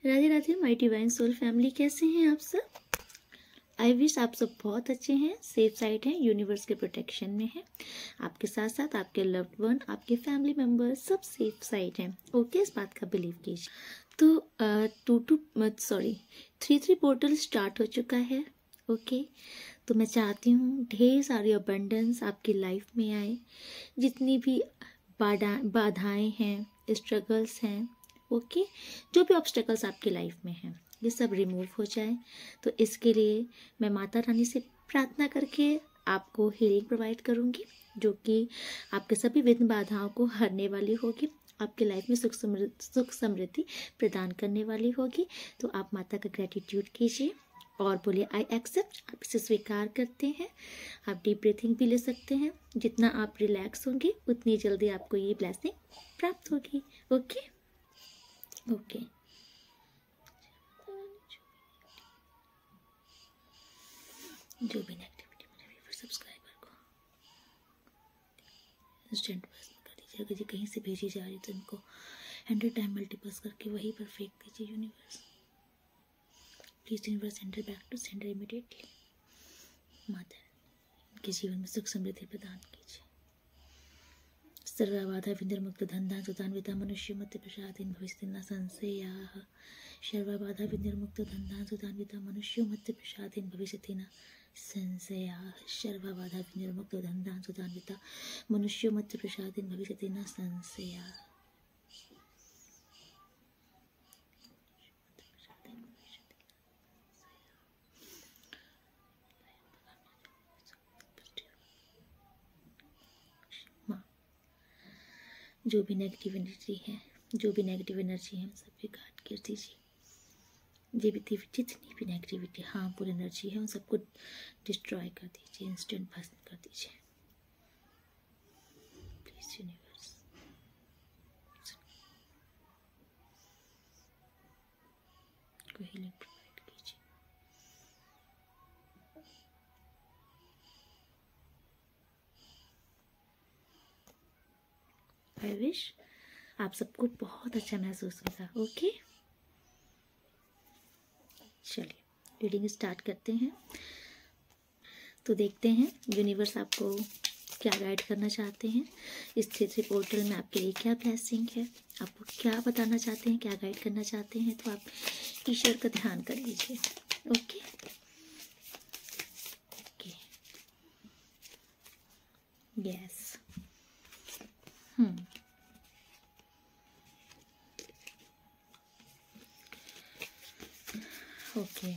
Radhe Radhe my divine soul family, कैसे हैं आप सब? आई विश आप सब बहुत अच्छे हैं, सेफ साइड हैं, यूनिवर्स के प्रोटेक्शन में हैं। आपके साथ साथ आपके लव्ड वन, आपके फैमिली मेम्बर्स सब सेफ साइड हैं। ओके, इस बात का बिलीव कीजिए। तो 3 पोर्टल स्टार्ट हो चुका है। ओके, तो मैं चाहती हूँ ढेर सारी अबंडेंस आपकी लाइफ में आए। जितनी भी बाधाएं हैं, स्ट्रगल्स हैं, ओके, जो भी ऑब्स्टेकल्स आपकी लाइफ में हैं, ये सब रिमूव हो जाए। तो इसके लिए मैं माता रानी से प्रार्थना करके आपको हीलिंग प्रोवाइड करूँगी, जो कि आपके सभी विघ्न बाधाओं को हरने वाली होगी, आपकी लाइफ में सुख समृद्धि प्रदान करने वाली होगी। तो आप माता का ग्रेटिट्यूड कीजिए और बोलिए आई एक्सेप्ट। आप इसे स्वीकार करते हैं। आप डीप ब्रीथिंग भी ले सकते हैं। जितना आप रिलैक्स होंगे उतनी जल्दी आपको ये ब्लेसिंग प्राप्त होगी। ओके ओके, जो भी नेगेटिविटी मेरे व्यूअर सब्सक्राइबर को इंस्टेंट पास में कर दीजिए। अगर ये कहीं से भेजी जा रही तो इनको 100 टाइम मल्टीपल्स करके वहीं पर फेंक दीजिए। Universe please universe centre back to centre immediately. माता इनके जीवन में सुख समृद्धि प्रदान कीजिए। सर्वबाधा विनिर्मुक्त धनधान सुदान विदा मनुष्य मध्य प्रसादेन भविष्यति न संशयाः। सर्वबाधा विनिर्मुक्त धनधान सुदान विदा मनुष्य मध्य प्रसादेन भविष्यति न संशयाः। सर्वबाधा विनिर्मुक्त धनधान सुदान विदा मनुष्य मध्य प्रसादेन भविष्यति न संशयाः। जो भी नेगेटिव एनर्जी है, जो भी नेगेटिव एनर्जी है, सब पे काट कर दीजिए। जितनी भी नेगेटिविटी, हार्मफुल एनर्जी है, उन सबको डिस्ट्रॉय कर दीजिए, इंस्टेंट भस्म कर दीजिए। प्लीज यूनिवर्स को हीलिंग प्रोवाइड कीजिए। आई विश आप सबको बहुत अच्छा महसूस होगा। ओके, चलिए रीडिंग स्टार्ट करते हैं। तो देखते हैं यूनिवर्स आपको क्या गाइड करना चाहते हैं। इस 3 पोर्टल में आपके लिए क्या ब्लेसिंग है, आपको क्या बताना चाहते हैं, क्या गाइड करना चाहते हैं। तो आप ईश्वर का ध्यान कर लीजिए। Okay okay, yes, okay.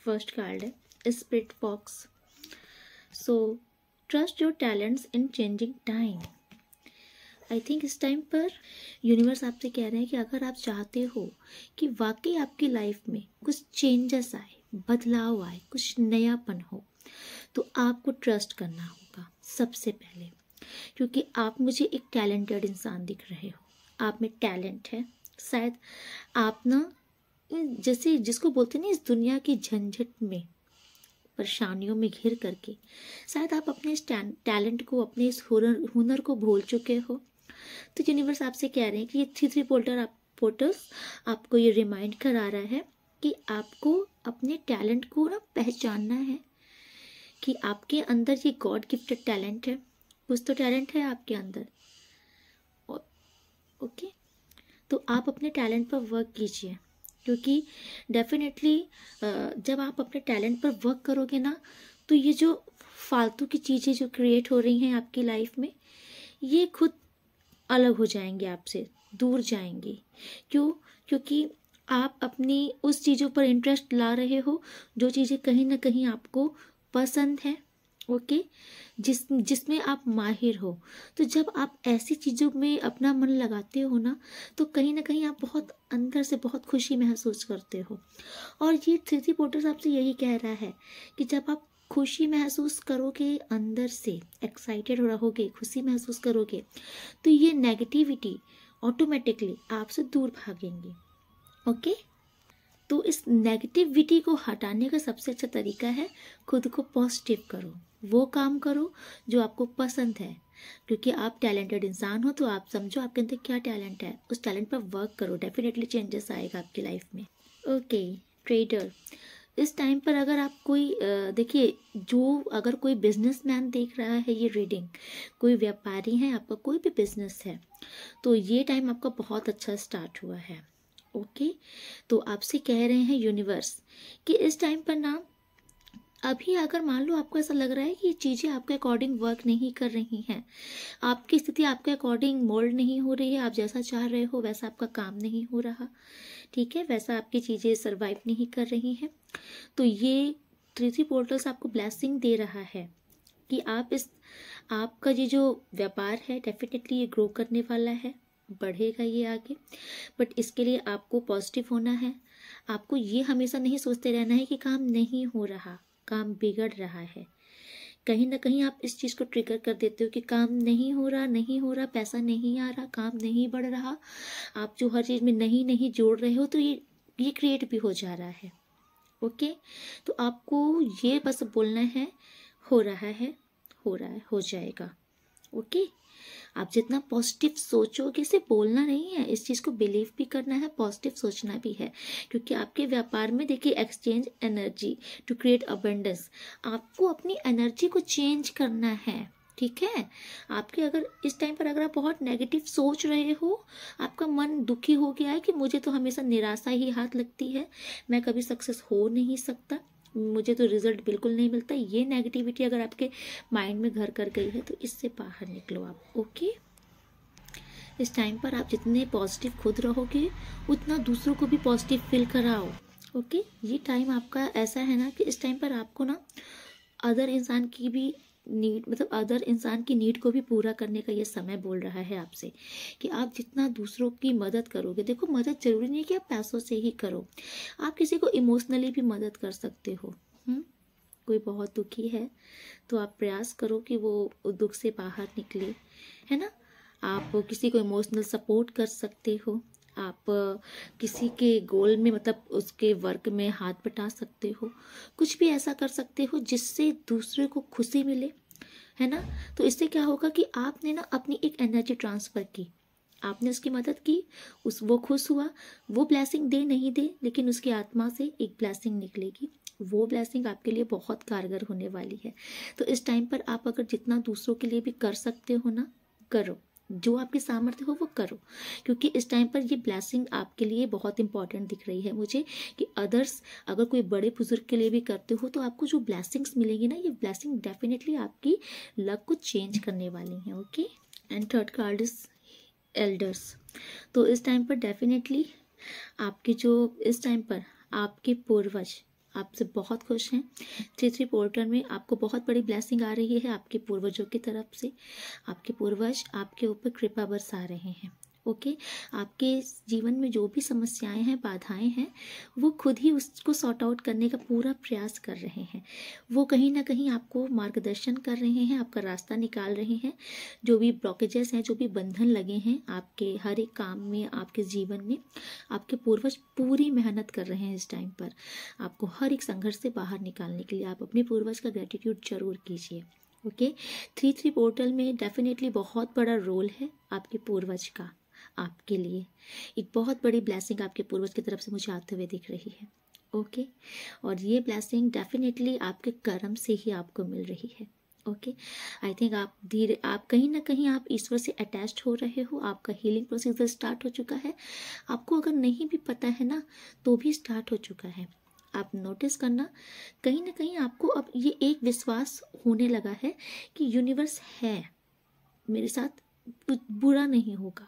First card है spirit box. So trust your talents in changing time. I think इस टाइम पर यूनिवर्स आपसे कह रहे हैं कि अगर आप चाहते हो कि वाकई आपकी लाइफ में कुछ चेंजेस आए, बदलाव आए, कुछ नयापन हो, तो आपको ट्रस्ट करना होगा सबसे पहले। क्योंकि आप मुझे एक टैलेंटेड इंसान दिख रहे हो, आप में टैलेंट है। शायद आप ना, जैसे जिसको बोलते हैं ना, इस दुनिया की झंझट में, परेशानियों में घिर करके शायद आप अपने इस टैलेंट को, अपने इस हुनर को भूल चुके हो। तो यूनिवर्स आपसे कह रहे हैं कि ये 3 पोर्टल्स आपको ये रिमाइंड करा रहा है कि आपको अपने टैलेंट को ना पहचानना है, कि आपके अंदर ये गॉड गिफ्टेड टैलेंट है। कुछ तो टैलेंट है आपके अंदर। ओके, तो आप अपने टैलेंट पर वर्क कीजिए। क्योंकि डेफिनेटली जब आप अपने टैलेंट पर वर्क करोगे ना, तो ये जो फालतू की चीज़ें जो क्रिएट हो रही हैं आपकी लाइफ में, ये खुद अलग हो जाएंगे, आपसे दूर जाएंगी। क्यों? क्योंकि आप अपनी उस चीज़ों पर इंटरेस्ट ला रहे हो जो चीज़ें कहीं ना कहीं आपको पसंद है। ओके, जिसमें आप माहिर हो। तो जब आप ऐसी चीज़ों में अपना मन लगाते हो ना, तो कहीं ना कहीं आप बहुत अंदर से बहुत खुशी महसूस करते हो। और ये 3 पोर्टल्स आपसे यही कह रहा है कि जब आप खुशी महसूस करोगे, अंदर से एक्साइटेड रहोगे, खुशी महसूस करोगे, तो ये नेगेटिविटी ऑटोमेटिकली आपसे दूर भागेंगी। ओके, तो इस नेगेटिविटी को हटाने का सबसे अच्छा तरीका है खुद को पॉजिटिव करो, वो काम करो जो आपको पसंद है, क्योंकि आप टैलेंटेड इंसान हो तो आप समझो आपके अंदर क्या टैलेंट है, उस टैलेंट पर वर्क करो, डेफिनेटली चेंजेस आएगा आपकी लाइफ में। ओके ट्रेडर, इस टाइम पर अगर आप कोई देखिए, जो अगर कोई बिजनेसमैन देख रहा है ये रीडिंग, कोई व्यापारी है, आपका कोई भी बिजनेस है, तो ये टाइम आपका बहुत अच्छा स्टार्ट हुआ है। ओके, तो आपसे कह रहे हैं यूनिवर्स कि इस टाइम पर ना, अभी अगर मान लो आपको ऐसा लग रहा है कि ये चीज़ें आपके अकॉर्डिंग वर्क नहीं कर रही हैं, आपकी स्थिति आपके अकॉर्डिंग मोल्ड नहीं हो रही है, आप जैसा चाह रहे हो वैसा आपका काम नहीं हो रहा, ठीक है, वैसा आपकी चीज़ें सर्वाइव नहीं कर रही हैं, तो ये 3 पोर्टल्स आपको ब्लेसिंग दे रहा है कि आपका ये जो व्यापार है डेफिनेटली ये ग्रो करने वाला है, बढ़ेगा ये आगे। बट इसके लिए आपको पॉजिटिव होना है, आपको ये हमेशा नहीं सोचते रहना है कि काम नहीं हो रहा, काम बिगड़ रहा है। कहीं ना कहीं आप इस चीज़ को ट्रिगर कर देते हो कि काम नहीं हो रहा, नहीं हो रहा, पैसा नहीं आ रहा, काम नहीं बढ़ रहा, आप जो हर चीज़ में नहीं नहीं जोड़ रहे हो, तो ये क्रिएट भी हो जा रहा है। ओके, तो आपको ये बस बोलना है हो रहा है, हो रहा है, हो जाएगा। ओके, आप जितना पॉजिटिव सोचोगे, सिर्फ बोलना नहीं है, इस चीज़ को बिलीव भी करना है, पॉजिटिव सोचना भी है, क्योंकि आपके व्यापार में देखिए exchange energy to create abundance, आपको अपनी एनर्जी को चेंज करना है, ठीक है। आपके अगर इस टाइम पर अगर आप बहुत नेगेटिव सोच रहे हो, आपका मन दुखी हो गया है कि मुझे तो हमेशा निराशा ही हाथ लगती है, मैं कभी सक्सेस हो नहीं सकता, मुझे तो रिजल्ट बिल्कुल नहीं मिलता, ये नेगेटिविटी अगर आपके माइंड में घर कर गई है तो इससे बाहर निकलो आप। ओके, इस टाइम पर आप जितने पॉजिटिव खुद रहोगे उतना दूसरों को भी पॉजिटिव फील कराओ। ओके, ये टाइम आपका ऐसा है ना कि इस टाइम पर आपको ना अदर इंसान की भी नीड, मतलब अदर इंसान की नीड को भी पूरा करने का ये समय बोल रहा है आपसे कि आप जितना दूसरों की मदद करोगे, देखो मदद जरूरी नहीं है कि आप पैसों से ही करो, आप किसी को इमोशनली भी मदद कर सकते हो। कोई बहुत दुखी है तो आप प्रयास करो कि वो दुख से बाहर निकले, है ना। आप किसी को इमोशनल सपोर्ट कर सकते हो, आप किसी के गोल में, मतलब उसके वर्क में हाथ बटा सकते हो, कुछ भी ऐसा कर सकते हो जिससे दूसरे को खुशी मिले, है ना। तो इससे क्या होगा कि आपने ना अपनी एक एनर्जी ट्रांसफ़र की, आपने उसकी मदद की, वो खुश हुआ, वो ब्लेसिंग दे नहीं दे लेकिन उसकी आत्मा से एक ब्लेसिंग निकलेगी, वो ब्लेसिंग आपके लिए बहुत कारगर होने वाली है। तो इस टाइम पर आप अगर जितना दूसरों के लिए भी कर सकते हो ना, करो, जो आपके सामर्थ्य हो वो करो, क्योंकि इस टाइम पर ये ब्लेसिंग आपके लिए बहुत इंपॉर्टेंट दिख रही है मुझे कि अदर्स अगर कोई बड़े बुजुर्ग के लिए भी करते हो तो आपको जो ब्लेसिंग्स मिलेंगी ना, ये ब्लेसिंग डेफिनेटली आपकी लक को चेंज करने वाली हैं। Okay, and third card is elders. तो इस टाइम पर डेफिनेटली आपके जो इस टाइम पर आपके पूर्वज आपसे बहुत खुश हैं। 3 पोर्टल में आपको बहुत बड़ी ब्लेसिंग आ रही है आपके पूर्वजों की तरफ से, आपके पूर्वज आपके ऊपर कृपा बरसा रहे हैं। ओके, आपके जीवन में जो भी समस्याएं हैं, बाधाएं हैं, वो खुद ही उसको सॉर्ट आउट करने का पूरा प्रयास कर रहे हैं, वो कहीं ना कहीं आपको मार्गदर्शन कर रहे हैं, आपका रास्ता निकाल रहे हैं, जो भी ब्लॉकेजेस हैं, जो भी बंधन लगे हैं आपके हर एक काम में, आपके जीवन में, आपके पूर्वज पूरी मेहनत कर रहे हैं इस टाइम पर आपको हर एक संघर्ष से बाहर निकालने के लिए। आप अपने पूर्वज का ग्रेटिट्यूड जरूर कीजिए। ओके, 3 पोर्टल में डेफिनेटली बहुत बड़ा रोल है आपके पूर्वज का, आपके लिए एक बहुत बड़ी ब्लेसिंग आपके पूर्वज की तरफ से मुझे आते हुए दिख रही है। ओके, और ये ब्लेसिंग डेफिनेटली आपके कर्म से ही आपको मिल रही है। ओके, आई थिंक आप कहीं ना कहीं आप ईश्वर से अटैच्ड हो रहे हो, आपका हीलिंग प्रोसीजर स्टार्ट हो चुका है, आपको अगर नहीं भी पता है ना तो भी स्टार्ट हो चुका है। आप नोटिस करना, कहीं ना कहीं आपको अब ये एक विश्वास होने लगा है कि यूनिवर्स है मेरे साथ, कुछ बुरा नहीं होगा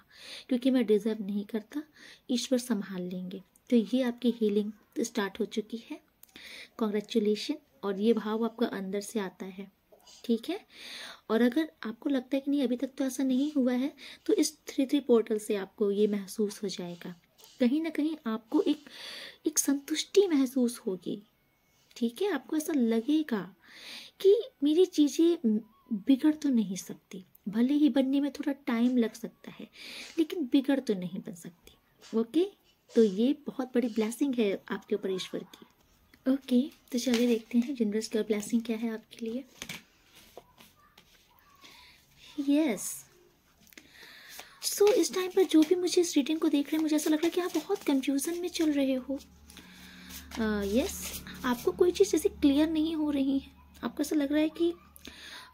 क्योंकि मैं डिजर्व नहीं करता, ईश्वर संभाल लेंगे। तो ये आपकी हीलिंग स्टार्ट हो चुकी है, कॉन्ग्रेचुलेशन। और ये भाव आपका अंदर से आता है, ठीक है। और अगर आपको लगता है कि नहीं अभी तक तो ऐसा नहीं हुआ है, तो इस 3 पोर्टल से आपको ये महसूस हो जाएगा, कहीं ना कहीं आपको एक संतुष्टि महसूस होगी, ठीक है। आपको ऐसा लगेगा कि मेरी चीज़ें बिगड़ तो नहीं सकती, भले ही बनने में थोड़ा टाइम लग सकता है लेकिन बिगड़ तो नहीं बन सकती। ओके, तो ये बहुत बड़ी ब्लेसिंग है आपके ऊपर ईश्वर की। ओके, तो चलिए देखते हैं यूनिवर्स की ब्लेसिंग क्या है आपके लिए। यस, सो इस टाइम पर जो भी मुझे इस रीडिंग को देख रहे हैं, मुझे ऐसा लग रहा है कि आप बहुत कंफ्यूजन में चल रहे हो। यस, आपको कोई चीज़ जैसे क्लियर नहीं हो रही है, आपको ऐसा लग रहा है कि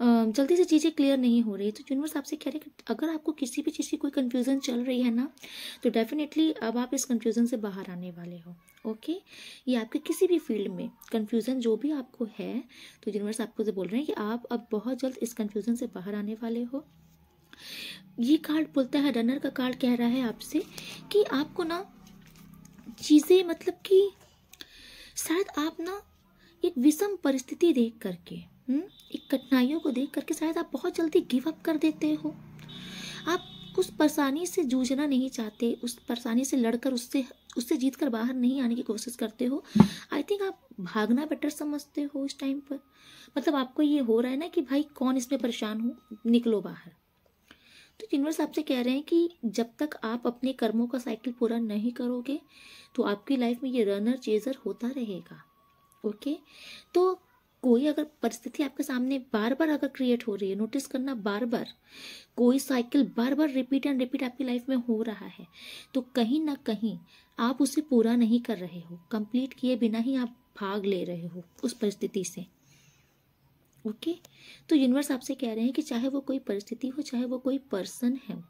जल्दी से चीज़ें क्लियर नहीं हो रही। तो यूनिवर्स आपसे कह रहे हैं कि अगर आपको किसी भी चीज़ की कोई कन्फ्यूज़न चल रही है ना, तो डेफिनेटली अब आप इस कन्फ्यूज़न से बाहर आने वाले हो। ओके, ये आपके किसी भी फील्ड में कन्फ्यूज़न जो भी आपको है, तो यूनिवर्स आपको बोल रहे हैं कि आप अब बहुत जल्द इस कन्फ्यूज़न से बाहर आने वाले हो। ये कार्ड बोलता है, रनर का कार्ड कह रहा है आपसे कि आपको ना चीज़ें मतलब कि शायद आप ना एक विषम परिस्थिति देख करके, एक कठिनाइयों को देख करके शायद आप बहुत जल्दी गिव अप कर देते हो। आप उस परेशानी से जूझना नहीं चाहते, उस परेशानी से लड़कर उससे जीत कर बाहर नहीं आने की कोशिश करते हो। आई थिंक आप भागना बेटर समझते हो इस टाइम पर। मतलब आपको ये हो रहा है ना कि भाई कौन इसमें परेशान हो, निकलो बाहर। तो यूनिवर्स आपसे कह रहे हैं कि जब तक आप अपने कर्मों का साइकिल पूरा नहीं करोगे, तो आपकी लाइफ में ये रनर चेजर होता रहेगा। ओके, तो कोई अगर परिस्थिति आपके सामने बार बार अगर क्रिएट हो रही है, नोटिस करना, बार बार कोई cycle bar bar repeat and repeat आपकी लाइफ में हो रहा है, तो कहीं ना कहीं आप उसे पूरा नहीं कर रहे हो, कंप्लीट किए बिना ही आप भाग ले रहे हो उस परिस्थिति से। ओके, तो यूनिवर्स आपसे कह रहे हैं कि चाहे वो कोई परिस्थिति हो, चाहे वो कोई पर्सन है,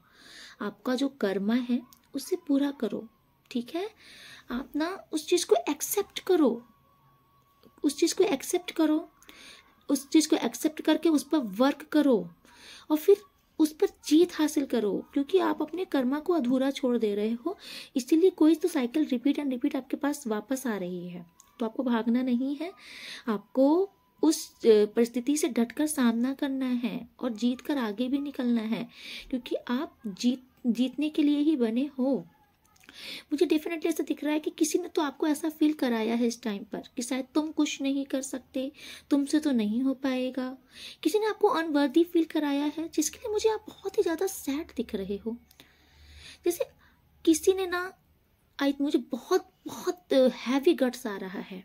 आपका जो कर्मा है उसे पूरा करो। ठीक है, आप ना उस चीज़ को एक्सेप्ट करो, उस चीज़ को एक्सेप्ट करो, उस चीज़ को एक्सेप्ट करके उस पर वर्क करो और फिर उस पर जीत हासिल करो, क्योंकि आप अपने कर्मा को अधूरा छोड़ दे रहे हो। इसीलिए कोई तो साइकिल रिपीट एंड रिपीट आपके पास वापस आ रही है। तो आपको भागना नहीं है, आपको उस परिस्थिति से डटकर सामना करना है और जीत कर आगे भी निकलना है, क्योंकि आप जीतने के लिए ही बने हो। मुझे डेफिनेटली ऐसा दिख रहा है कि किसी ने तो आपको ऐसा फील कराया है इस टाइम पर कि शायद तुम कुछ नहीं कर सकते, तुमसे तो नहीं हो पाएगा। किसी ने आपको अनवर्दी फील कराया है, जिसके लिए मुझे आप बहुत ही ज़्यादा सैड दिख रहे हो। जैसे किसी ने ना, मुझे बहुत बहुत हैवी गट्स आ रहा है,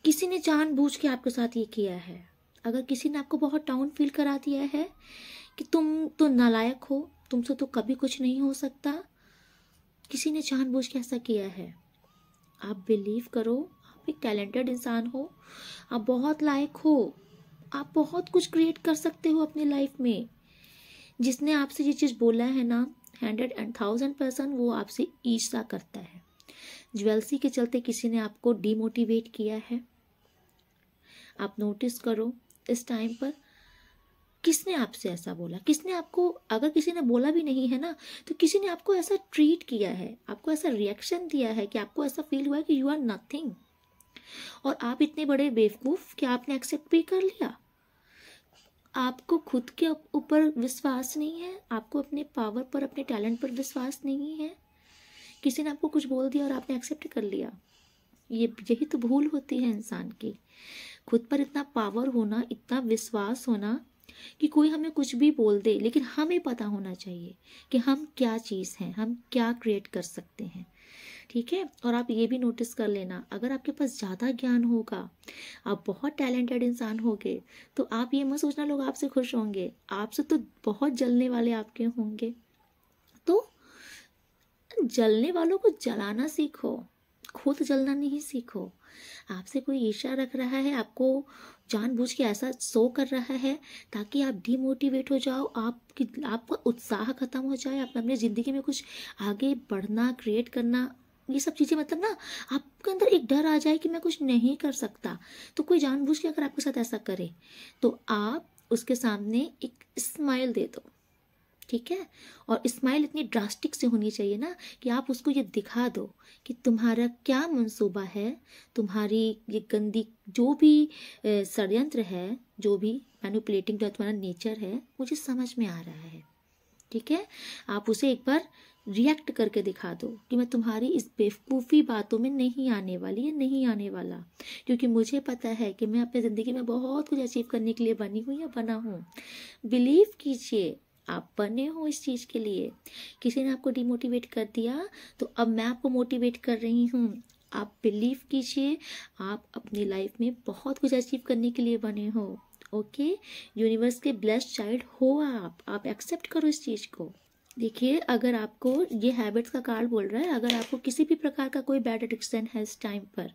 किसी ने जानबूझ के आपके साथ ये किया है। अगर किसी ने आपको बहुत डाउन फील करा दिया है कि तुम तो नालायक हो, तुमसे तो कभी कुछ नहीं हो सकता, किसी ने जानबूझ के ऐसा किया है। आप बिलीव करो, आप एक टैलेंटेड इंसान हो, आप बहुत लायक हो, आप बहुत कुछ क्रिएट कर सकते हो अपनी लाइफ में। जिसने आपसे ये चीज़ बोला है ना, 100 and 1000% वो आपसे ईर्ष्या करता है। ज्वेलसी के चलते किसी ने आपको डिमोटिवेट किया है। आप नोटिस करो इस टाइम पर किसने आपसे ऐसा बोला, किसने आपको, अगर किसी ने बोला भी नहीं है ना, तो किसी ने आपको ऐसा ट्रीट किया है, आपको ऐसा रिएक्शन दिया है कि आपको ऐसा फील हुआ है कि यू आर नथिंग, और आप इतने बड़े बेवकूफ़ कि आपने एक्सेप्ट भी कर लिया। आपको खुद के ऊपर विश्वास नहीं है, आपको अपने पावर पर, अपने टैलेंट पर विश्वास नहीं है। किसी ने आपको कुछ बोल दिया और आपने एक्सेप्ट कर लिया। यही तो भूल होती है इंसान की, खुद पर इतना पावर होना, इतना विश्वास होना कि कोई हमें कुछ भी बोल दे, लेकिन हमें पता होना चाहिए कि हम क्या चीज़ हैं, हम क्या क्रिएट कर सकते हैं। ठीक है, और आप ये भी नोटिस कर लेना, अगर आपके पास ज़्यादा ज्ञान होगा, आप बहुत टैलेंटेड इंसान होंगे, तो आप ये मत सोचना लोग आपसे खुश होंगे, आपसे तो बहुत जलने वाले आपके होंगे। तो जलने वालों को जलाना सीखो, खुद जलना नहीं सीखो। आपसे कोई ईर्ष्या रख रहा है, आपको जानबूझ के ऐसा शो कर रहा है ताकि आप डिमोटिवेट हो जाओ, आपका उत्साह खत्म हो जाए, आप अपनी ज़िंदगी में कुछ आगे बढ़ना, क्रिएट करना, ये सब चीज़ें, मतलब ना आपके अंदर एक डर आ जाए कि मैं कुछ नहीं कर सकता। तो कोई जानबूझ के अगर आपके साथ ऐसा करे, तो आप उसके सामने एक स्माइल दे दो। ठीक है, और स्माइल इतनी ड्रास्टिक से होनी चाहिए ना कि आप उसको ये दिखा दो कि तुम्हारा क्या मंसूबा है, तुम्हारी ये गंदी जो भी षड्यंत्र है, जो भी मैनिपुलेटिंग जो तुम्हारा नेचर है, मुझे समझ में आ रहा है। ठीक है, आप उसे एक बार रिएक्ट करके दिखा दो कि मैं तुम्हारी इस बेवकूफ़ी बातों में नहीं आने वाली या नहीं आने वाला, क्योंकि मुझे पता है कि मैं अपनी ज़िंदगी में बहुत कुछ अचीव करने के लिए बनी हुई या बना हूँ। बिलीव कीजिए, आप बने हो इस चीज़ के लिए। किसी ने आपको डिमोटिवेट कर दिया तो अब मैं आपको मोटिवेट कर रही हूँ। आप बिलीव कीजिए, आप अपनी लाइफ में बहुत कुछ अचीव करने के लिए बने हो। ओके, यूनिवर्स के ब्लेस्ड चाइल्ड हो आप एक्सेप्ट करो इस चीज़ को। देखिए, अगर आपको ये हैबिट्स का कार्ड बोल रहा है, अगर आपको किसी भी प्रकार का कोई बैड एडिक्शन है इस टाइम पर,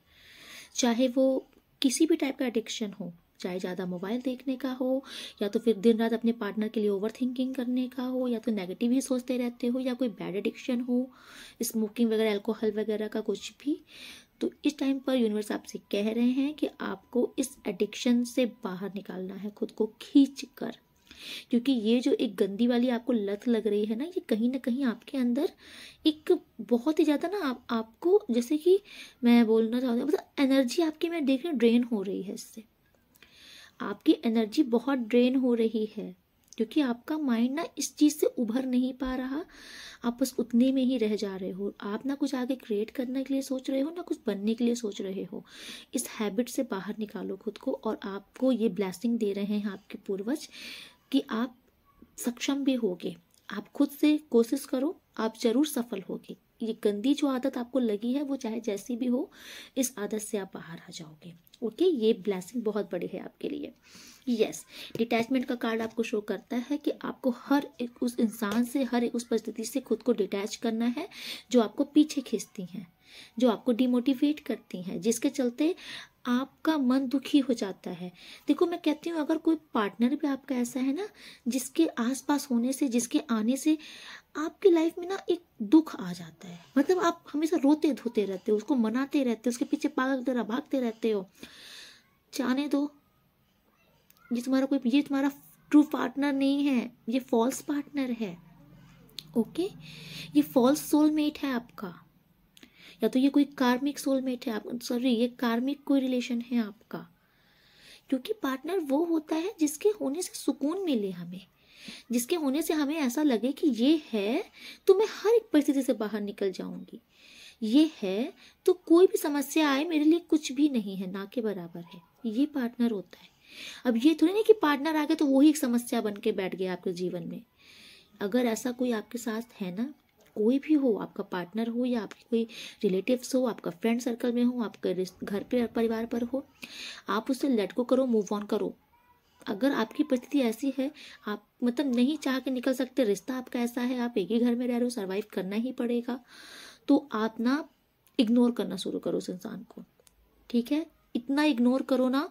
चाहे वो किसी भी टाइप का एडिक्शन हो, चाहे ज़्यादा मोबाइल देखने का हो, या तो फिर दिन रात अपने पार्टनर के लिए ओवर थिंकिंग करने का हो, या तो नेगेटिव ही सोचते रहते हो, या कोई बैड एडिक्शन हो, स्मोकिंग वगैरह, अल्कोहल वगैरह का कुछ भी, तो इस टाइम पर यूनिवर्स आपसे कह रहे हैं कि आपको इस एडिक्शन से बाहर निकालना है खुद को खींच कर। क्योंकि ये जो एक गंदी वाली आपको लत लग रही है ना, ये कहीं ना कहीं आपके अंदर एक बहुत ही ज़्यादा ना आपको, जैसे कि मैं बोलना चाहती हूँ, मतलब एनर्जी आपकी मैं देख रही हूँ ड्रेन हो रही है इससे। आपकी एनर्जी बहुत ड्रेन हो रही है क्योंकि आपका माइंड ना इस चीज़ से उभर नहीं पा रहा। आप बस उतने में ही रह जा रहे हो। आप ना कुछ आगे क्रिएट करने के लिए सोच रहे हो, ना कुछ बनने के लिए सोच रहे हो। इस हैबिट से बाहर निकालो खुद को, और आपको ये ब्लेसिंग दे रहे हैं आपके पूर्वज कि आप सक्षम भी होगे। आप खुद से कोशिश करो, आप जरूर सफल होगे। ये गंदी जो आदत आपको लगी है, वो चाहे जैसी भी हो, इस आदत से आप बाहर आ जाओगे। ओके, ये ब्लेसिंग बहुत बड़ी है आपके लिए। यस, डिटैचमेंट का कार्ड आपको शो करता है कि आपको हर एक उस इंसान से, हर एक उस परिस्थिति से खुद को डिटैच करना है जो आपको पीछे खींचती हैं, जो आपको डिमोटिवेट करती हैं, जिसके चलते आपका मन दुखी हो जाता है। देखो, मैं कहती हूँ, अगर कोई पार्टनर भी आपका ऐसा है ना, जिसके आसपास होने से, जिसके आने से आपकी लाइफ में ना एक दुख आ जाता है, मतलब आप हमेशा रोते धोते रहते हो, उसको मनाते रहते हो, उसके पीछे पागल की तरह भागते रहते हो। जाने दो, ये तुम्हारा ट्रू पार्टनर नहीं है, ये फॉल्स पार्टनर है। ओके, ये फॉल्स सोलमेट है आपका, या तो ये कोई कार्मिक सोलमेट है, आप सॉरी, ये कार्मिक कोई रिलेशन है आपका। क्योंकि पार्टनर वो होता है जिसके होने से सुकून मिले हमें, जिसके होने से हमें ऐसा लगे कि ये है तो मैं हर एक परिस्थिति से बाहर निकल जाऊंगी, ये है तो कोई भी समस्या आए मेरे लिए कुछ भी नहीं है, ना के बराबर है। ये पार्टनर होता है। अब ये थोड़ी नहीं कि पार्टनर आ गया तो वही एक समस्या बन के बैठ गया आपके जीवन में। अगर ऐसा कोई आपके साथ है ना, कोई भी हो, आपका पार्टनर हो या आपके कोई रिलेटिव्स हो, आपका फ्रेंड सर्कल में हो, आपके घर पे परिवार पर हो, आप उससे लेट गो करो, मूव ऑन करो। अगर आपकी परिस्थिति ऐसी है, आप मतलब नहीं चाह के निकल सकते, रिश्ता आपका ऐसा है, आप एक ही घर में रह रहे हो, सर्वाइव करना ही पड़ेगा, तो आप ना इग्नोर करना शुरू करो उस इंसान को। ठीक है, इतना इग्नोर करो ना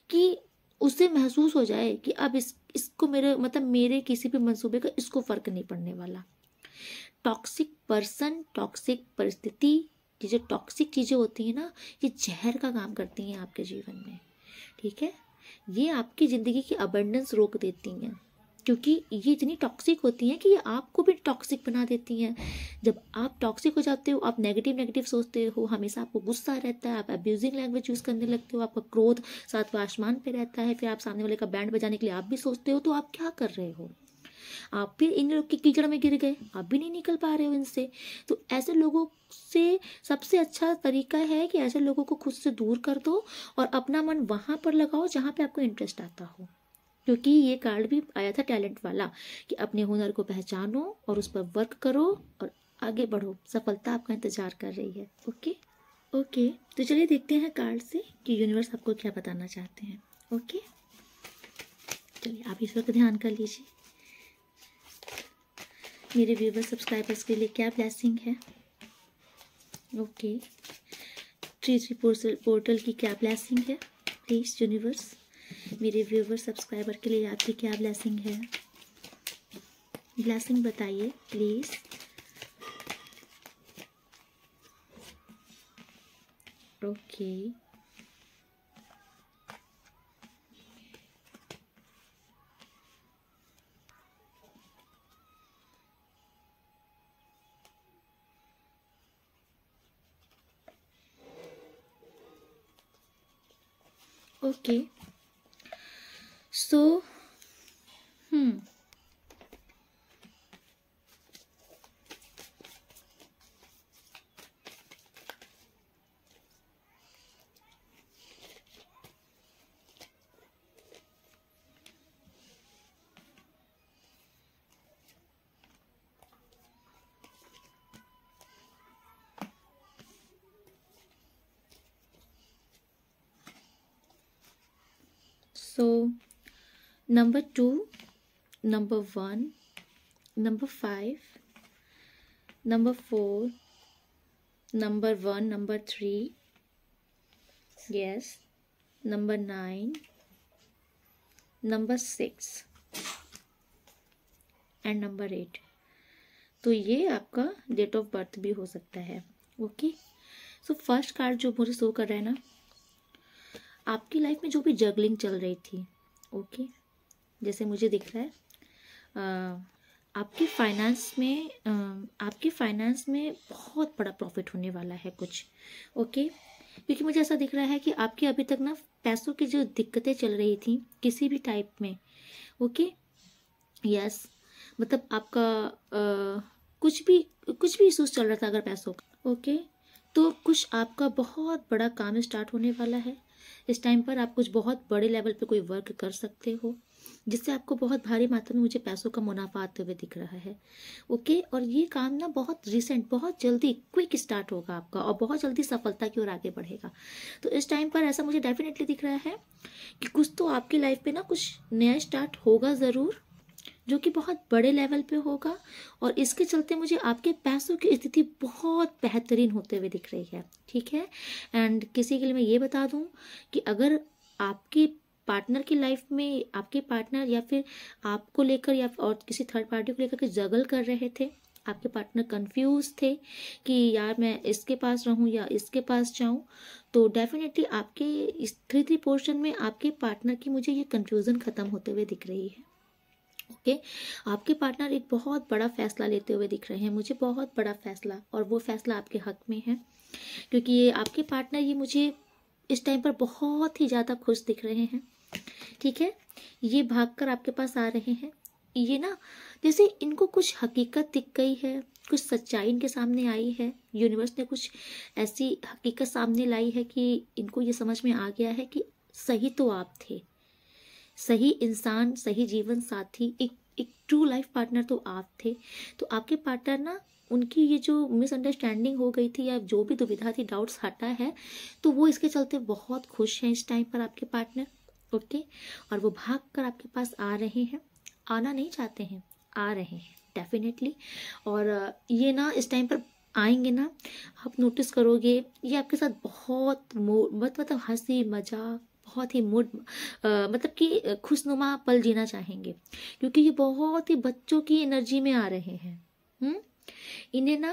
कि उसे महसूस हो जाए कि अब इसको मेरे किसी भी मंसूबे का इसको फर्क नहीं पड़ने वाला। टॉक्सिक पर्सन, टॉक्सिक परिस्थिति, ये जो टॉक्सिक चीजें होती है ना, ये जहर का काम करती हैं आपके जीवन में। ठीक है, ये आपकी जिंदगी की अबंडेंस रोक देती हैं, क्योंकि ये इतनी टॉक्सिक होती हैं कि ये आपको भी टॉक्सिक बना देती हैं। जब आप टॉक्सिक हो जाते हो, आप नेगेटिव सोचते हो, हमेशा आपको गुस्सा रहता है, आप अब्यूजिंग लैंग्वेज यूज करने लगते हो, आपका क्रोध सातवां आसमान पे रहता है, फिर आप सामने वाले का बैंड बजाने के लिए आप भी सोचते हो, तो आप क्या कर रहे हो? आप भी इन लोग की कीचड़ में गिर गए, आप भी नहीं निकल पा रहे हो इनसे। तो ऐसे लोगों से सबसे अच्छा तरीका है कि ऐसे लोगों को खुद से दूर कर दो और अपना मन वहां पर लगाओ जहां पे आपको इंटरेस्ट आता हो। क्योंकि ये कार्ड भी आया था टैलेंट वाला कि अपने हुनर को पहचानो और उस पर वर्क करो और आगे बढ़ो, सफलता आपका इंतजार कर रही है। ओके ओके, तो चलिए देखते हैं कार्ड से कि यूनिवर्स आपको क्या बताना चाहते हैं। ओके, चलिए आप इस वक्त ध्यान कर लीजिए, मेरे व्यूवर्स सब्सक्राइबर्स के लिए क्या ब्लेसिंग है। ओके, ट्री पोर्टल की क्या ब्लेसिंग है, प्लीज यूनिवर्स मेरे व्यूवर सब्सक्राइबर के लिए आपकी क्या ब्लेसिंग है, ब्लेसिंग बताइए please. Okay, okay, so so number 2, number 1, number 5, number 4, number 1, number 3, yes, number 9, number 6 and number 8। तो ये आपका डेट ऑफ बर्थ भी हो सकता है। ओके, सो फर्स्ट कार्ड जो मुझे शो कर रहा है ना, आपकी लाइफ में जो भी जगलिंग चल रही थी, ओके, जैसे मुझे दिख रहा है आपके फाइनेंस में बहुत बड़ा प्रॉफिट होने वाला है कुछ। ओके, क्योंकि मुझे ऐसा दिख रहा है कि आपके अभी तक ना पैसों की जो दिक्कतें चल रही थी किसी भी टाइप में, ओके, यस, मतलब आपका कुछ भी इशूज चल रहा था अगर पैसों का, ओके, तो कुछ आपका बहुत बड़ा काम स्टार्ट होने वाला है। इस टाइम पर आप कुछ बहुत बड़े लेवल पे कोई वर्क कर सकते हो जिससे आपको बहुत भारी मात्रा में मुझे पैसों का मुनाफा आते हुए दिख रहा है। ओके, और ये काम ना बहुत रिसेंट, बहुत जल्दी क्विक स्टार्ट होगा आपका और बहुत जल्दी सफलता की ओर आगे बढ़ेगा। तो इस टाइम पर ऐसा मुझे डेफिनेटली दिख रहा है कि कुछ तो आपकी लाइफ पे ना कुछ नया स्टार्ट होगा ज़रूर, जो कि बहुत बड़े लेवल पे होगा, और इसके चलते मुझे आपके पैसों की स्थिति बहुत बेहतरीन होते हुए दिख रही है। ठीक है, एंड किसी के लिए मैं ये बता दूं कि अगर आपके पार्टनर की लाइफ में आपके पार्टनर या फिर आपको लेकर या और किसी थर्ड पार्टी को लेकर के जगल कर रहे थे, आपके पार्टनर कंफ्यूज थे कि यार मैं इसके पास रहूं या इसके पास जाऊं, तो डेफिनेटली आपके इस 3 पोर्शन में आपके पार्टनर की मुझे ये कंफ्यूजन खत्म होते हुए दिख रही है। ओके, आपके पार्टनर एक बहुत बड़ा फैसला लेते हुए दिख रहे हैं मुझे, बहुत बड़ा फैसला, और वो फैसला आपके हक में है, क्योंकि ये आपके पार्टनर ये मुझे इस टाइम पर बहुत ही ज़्यादा खुश दिख रहे हैं। ठीक है, ये भागकर आपके पास आ रहे हैं, ये ना जैसे इनको कुछ हकीकत दिख गई है, कुछ सच्चाई इनके सामने आई है, यूनिवर्स ने कुछ ऐसी हकीकत सामने लाई है कि इनको ये समझ में आ गया है कि सही तो आप थे, सही इंसान, सही जीवन साथी, एक ट्रू लाइफ पार्टनर तो आप थे। तो आपके पार्टनर ना, उनकी ये जो मिसअंडरस्टैंडिंग हो गई थी या जो भी दुविधा थी, डाउट्स हटा है, तो वो इसके चलते बहुत खुश हैं इस टाइम पर आपके पार्टनर। ओके, और वो भाग कर आपके पास आ रहे हैं, आना नहीं चाहते हैं, आ रहे हैं डेफिनेटली। और ये ना इस टाइम पर आएंगे ना, आप नोटिस करोगे ये आपके साथ बहुत मतलब हंसी मजाक, बहुत ही मूड मतलब कि खुशनुमा पल जीना चाहेंगे, क्योंकि ये बहुत ही बच्चों की एनर्जी में आ रहे हैं। इन्हें ना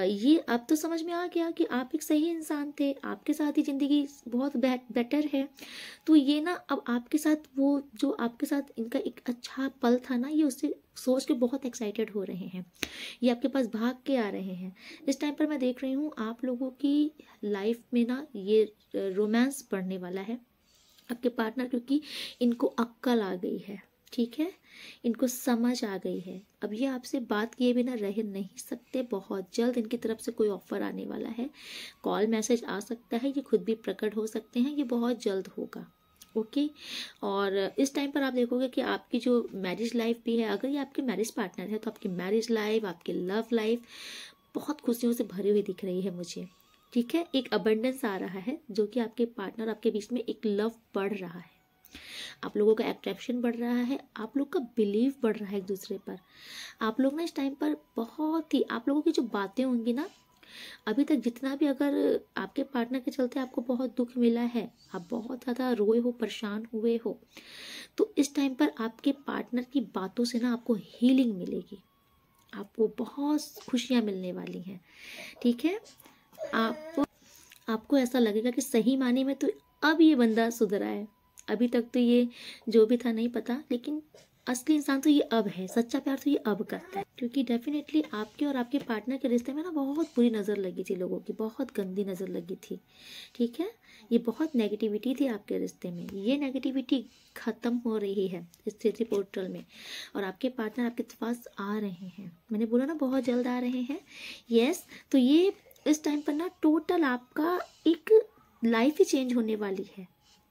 ये अब तो समझ में आ गया कि आप एक सही इंसान थे, आपके साथ ही जिंदगी बहुत बेटर है। तो ये ना अब आपके साथ वो जो आपके साथ इनका एक अच्छा पल था ना, ये उससे सोच के बहुत एक्साइटेड हो रहे हैं, ये आपके पास भाग के आ रहे हैं। इस टाइम पर मैं देख रही हूँ आप लोगों की लाइफ में ना ये रोमांस बढ़ने वाला है आपके पार्टनर, क्योंकि इनको अक्ल आ गई है। ठीक है, इनको समझ आ गई है, अब ये आपसे बात किए बिना रह नहीं सकते। बहुत जल्द इनकी तरफ से कोई ऑफर आने वाला है, कॉल मैसेज आ सकता है, ये खुद भी प्रकट हो सकते हैं, ये बहुत जल्द होगा। ओके, और इस टाइम पर आप देखोगे कि आपकी जो मैरिज लाइफ भी है, अगर ये आपके मैरिज पार्टनर है तो आपकी मैरिज लाइफ, आपकी लव लाइफ बहुत खुशियों से भरी हुई दिख रही है मुझे। ठीक है, एक अबंडेंस आ रहा है, जो कि आपके पार्टनर आपके बीच में एक लव बढ़ रहा है, आप लोगों का अट्रैक्शन बढ़ रहा है, आप लोग का बिलीव बढ़ रहा है एक दूसरे पर। आप लोग ना इस टाइम पर बहुत ही, आप लोगों की जो बातें होंगी ना, अभी तक जितना भी अगर आपके पार्टनर के चलते आपको बहुत दुख मिला है, आप बहुत ज़्यादा रोए हो, परेशान हुए हो, तो इस टाइम पर आपके पार्टनर की बातों से ना आपको हीलिंग मिलेगी, आपको बहुत खुशियाँ मिलने वाली हैं। ठीक है, आपको ऐसा लगेगा कि सही माने में तो अब ये बंदा सुधरा है, अभी तक तो ये जो भी था नहीं पता, लेकिन असली इंसान तो ये अब है, सच्चा प्यार तो ये अब करता है। क्योंकि डेफिनेटली आपके और आपके पार्टनर के रिश्ते में ना बहुत बुरी नज़र लगी थी लोगों की, बहुत गंदी नज़र लगी थी। ठीक है, ये बहुत नेगेटिविटी थी आपके रिश्ते में, ये नेगेटिविटी खत्म हो रही है इस 3 पोर्टल में, और आपके पार्टनर आपके पास आ रहे हैं, मैंने बोला ना बहुत जल्द आ रहे हैं। यस, तो ये इस टाइम पर ना टोटल आपका एक लाइफ ही चेंज होने वाली है,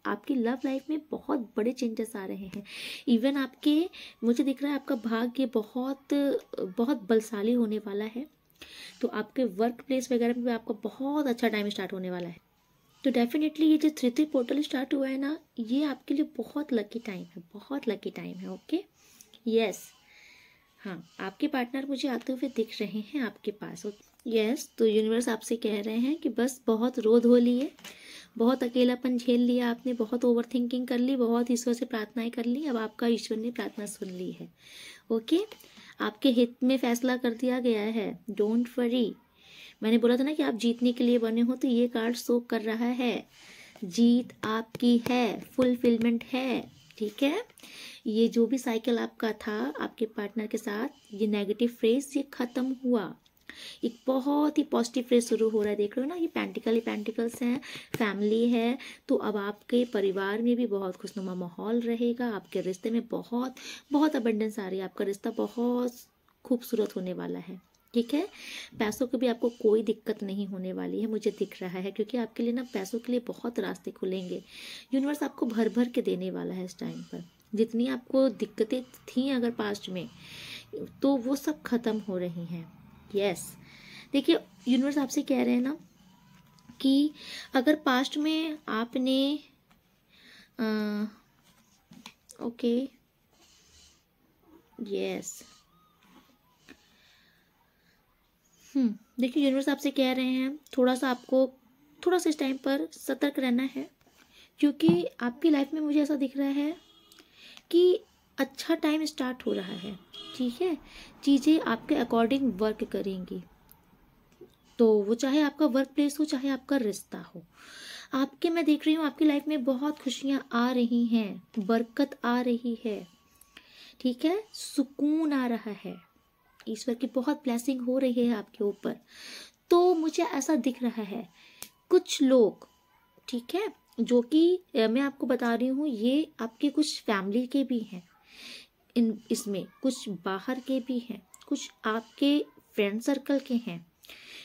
आपकी लव लाइफ में बहुत बड़े चेंजेस आ रहे हैं। इवन आपके, मुझे दिख रहा है आपका भाग्य बहुत बहुत बलशाली होने वाला है, तो आपके वर्क प्लेस वगैरह में आपका बहुत अच्छा टाइम स्टार्ट होने वाला है। तो डेफिनेटली ये जो 3-3 पोर्टल स्टार्ट हुआ है ना, ये आपके लिए बहुत लकी टाइम है, बहुत लकी टाइम है। ओके, यस, हाँ, आपके पार्टनर मुझे आते हुए दिख रहे हैं आपके पास। यस, तो यूनिवर्स आपसे कह रहे हैं कि बस बहुत रो धो लिए, बहुत अकेलापन झेल लिया आपने, बहुत ओवर थिंकिंग कर ली, बहुत ईश्वर से प्रार्थनाएं कर ली, अब आपका ईश्वर ने प्रार्थना सुन ली है। ओके, आपके हित में फैसला कर दिया गया है। डोंट वरी, मैंने बोला था ना कि आप जीतने के लिए बने हो, तो ये कार्ड शो कर रहा है, जीत आपकी है, फुलफिलमेंट है। ठीक है, ये जो भी साइकिल आपका था आपके पार्टनर के साथ, ये नेगेटिव फेज ये खत्म हुआ, एक बहुत ही पॉजिटिव फेज शुरू हो रहा है। देख रहे हो ना, ये पेंटिकल्स हैं, फैमिली है, तो अब आपके परिवार में भी बहुत खुशनुमा माहौल रहेगा, आपके रिश्ते में बहुत बहुत अबंडेंस आ रही है, आपका रिश्ता बहुत खूबसूरत होने वाला है। ठीक है, पैसों की भी आपको कोई दिक्कत नहीं होने वाली है, मुझे दिख रहा है, क्योंकि आपके लिए ना पैसों के लिए बहुत रास्ते खुलेंगे। यूनिवर्स आपको भर भर के देने वाला है इस टाइम पर। जितनी आपको दिक्कतें थी अगर पास्ट में, तो वो सब खत्म हो रही हैं। यस, देखिए यूनिवर्स आपसे कह रहे हैं ना कि अगर पास्ट में आपने ओके, यस, देखिए यूनिवर्स आपसे कह रहे हैं थोड़ा सा आपको थोड़ा सा इस टाइम पर सतर्क रहना है, क्योंकि आपकी लाइफ में मुझे ऐसा दिख रहा है कि अच्छा टाइम स्टार्ट हो रहा है। ठीक है, चीज़ें आपके अकॉर्डिंग वर्क करेंगी, तो वो चाहे आपका वर्क प्लेस हो, चाहे आपका रिश्ता हो। आपके, मैं देख रही हूँ आपकी लाइफ में बहुत खुशियाँ आ रही हैं, बरकत आ रही है। ठीक है, सुकून आ रहा है, ईश्वर की बहुत ब्लेसिंग हो रही है आपके ऊपर। तो मुझे ऐसा दिख रहा है कुछ लोग, ठीक है, जो कि मैं आपको बता रही हूँ, ये आपके कुछ फैमिली के भी हैं, इसमें कुछ बाहर के भी हैं, कुछ आपके फ्रेंड सर्कल के हैं,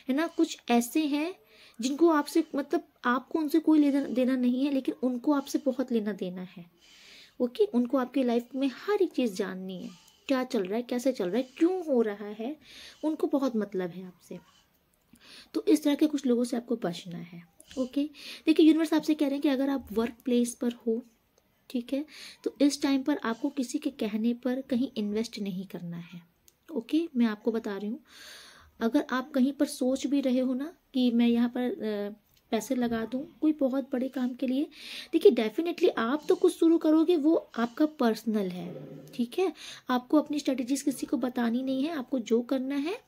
है ना, कुछ ऐसे हैं जिनको आपसे, मतलब आपको उनसे कोई लेना देना नहीं है, लेकिन उनको आपसे बहुत लेना देना है। ओके, उनको आपकी लाइफ में हर एक चीज़ जाननी है, क्या चल रहा है, कैसे चल रहा है, क्यों हो रहा है, उनको बहुत मतलब है आपसे। तो इस तरह के कुछ लोगों से आपको बचना है। ओके, देखिए यूनिवर्स आपसे कह रहे हैं कि अगर आप वर्क प्लेस पर हो, ठीक है, तो इस टाइम पर आपको किसी के कहने पर कहीं इन्वेस्ट नहीं करना है। ओके, मैं आपको बता रही हूँ, अगर आप कहीं पर सोच भी रहे हो ना कि मैं यहाँ पर पैसे लगा दूँ कोई बहुत बड़े काम के लिए, देखिए डेफिनेटली आप तो कुछ शुरू करोगे, वो आपका पर्सनल है। ठीक है, आपको अपनी स्ट्रेटजीज किसी को बतानी नहीं है, आपको जो करना है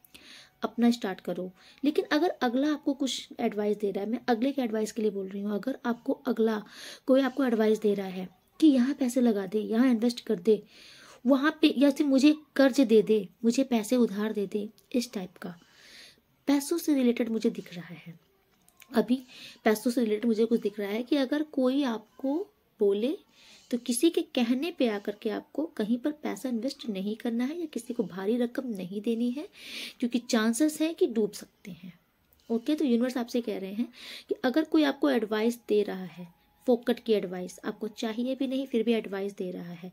अपना स्टार्ट करो। लेकिन अगर अगला आपको कुछ एडवाइस दे रहा है, मैं अगले के एडवाइस के लिए बोल रही हूँ, अगर आपको अगला कोई आपको एडवाइस दे रहा है कि यहाँ पैसे लगा दे, यहाँ इन्वेस्ट कर दे, वहाँ पे, या फिर मुझे कर्ज दे दे, मुझे पैसे उधार दे दे, इस टाइप का पैसों से रिलेटेड मुझे दिख रहा है। अभी पैसों से रिलेटेड मुझे कुछ दिख रहा है कि अगर कोई आपको बोले तो किसी के कहने पे आकर के आपको कहीं पर पैसा इन्वेस्ट नहीं करना है, या किसी को भारी रकम नहीं देनी है, क्योंकि चांसेस है कि डूब सकते हैं। ओके, तो यूनिवर्स आपसे कह रहे हैं कि अगर कोई आपको एडवाइस दे रहा है, फोकट की एडवाइस आपको चाहिए भी नहीं, फिर भी एडवाइस दे रहा है,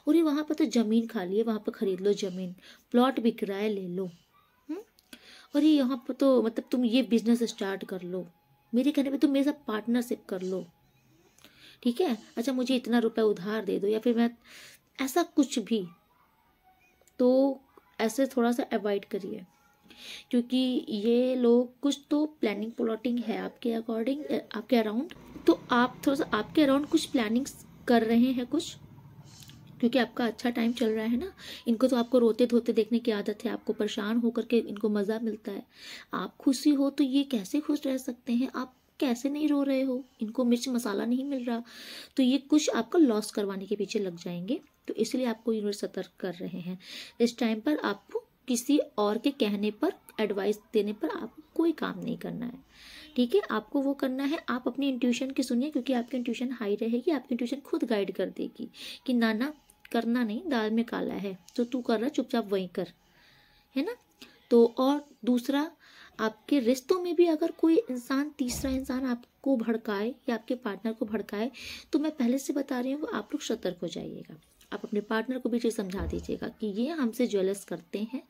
और ये वहाँ पर तो ज़मीन खाली है, वहाँ पर खरीद लो ज़मीन, प्लॉट बिक रहा है ले लो, और ये यहाँ पर तो मतलब तुम ये बिजनेस स्टार्ट कर लो, मेरे कहने पे तुम मेरे साथ पार्टनरशिप कर लो। ठीक है, अच्छा मुझे इतना रुपया उधार दे दो, या फिर मैं ऐसा कुछ भी, तो ऐसे थोड़ा सा अवॉइड करिए, क्योंकि ये लोग कुछ तो प्लानिंग प्लॉटिंग है आपके अकॉर्डिंग, आपके अराउंड, तो आप थोड़ा सा आपके अराउंड कुछ प्लानिंग्स कर रहे हैं कुछ, क्योंकि आपका अच्छा टाइम चल रहा है ना। इनको तो आपको रोते धोते देखने की आदत है, आपको परेशान होकर के इनको मज़ा मिलता है। आप खुशी हो तो ये कैसे खुश रह सकते हैं, आप कैसे नहीं रो रहे हो, इनको मिर्च मसाला नहीं मिल रहा, तो ये कुछ आपका लॉस करवाने के पीछे लग जाएंगे। तो इसलिए आपको यूनिवर्स सतर्क कर रहे हैं, इस टाइम पर आपको किसी और के कहने पर, एडवाइस देने पर आपको कोई काम नहीं करना है। ठीक है, आपको वो करना है, आप अपनी इंट्यूशन की सुनिए, क्योंकि आपकी इंट्यूशन हाई रहेगी, आपकी इंट्यूशन खुद गाइड कर देगी कि नाना करना नहीं, दाल में काला है, तो तू कर रहा चुपचाप वहीं कर, है ना। तो और दूसरा, आपके रिश्तों में भी अगर कोई इंसान, तीसरा इंसान आपको भड़काए या आपके पार्टनर को भड़काए, तो मैं पहले से बता रही हूँ आप लोग सतर्क हो जाइएगा। आप अपने पार्टनर को भी ये समझा दीजिएगा कि ये हमसे जेलस करते हैं,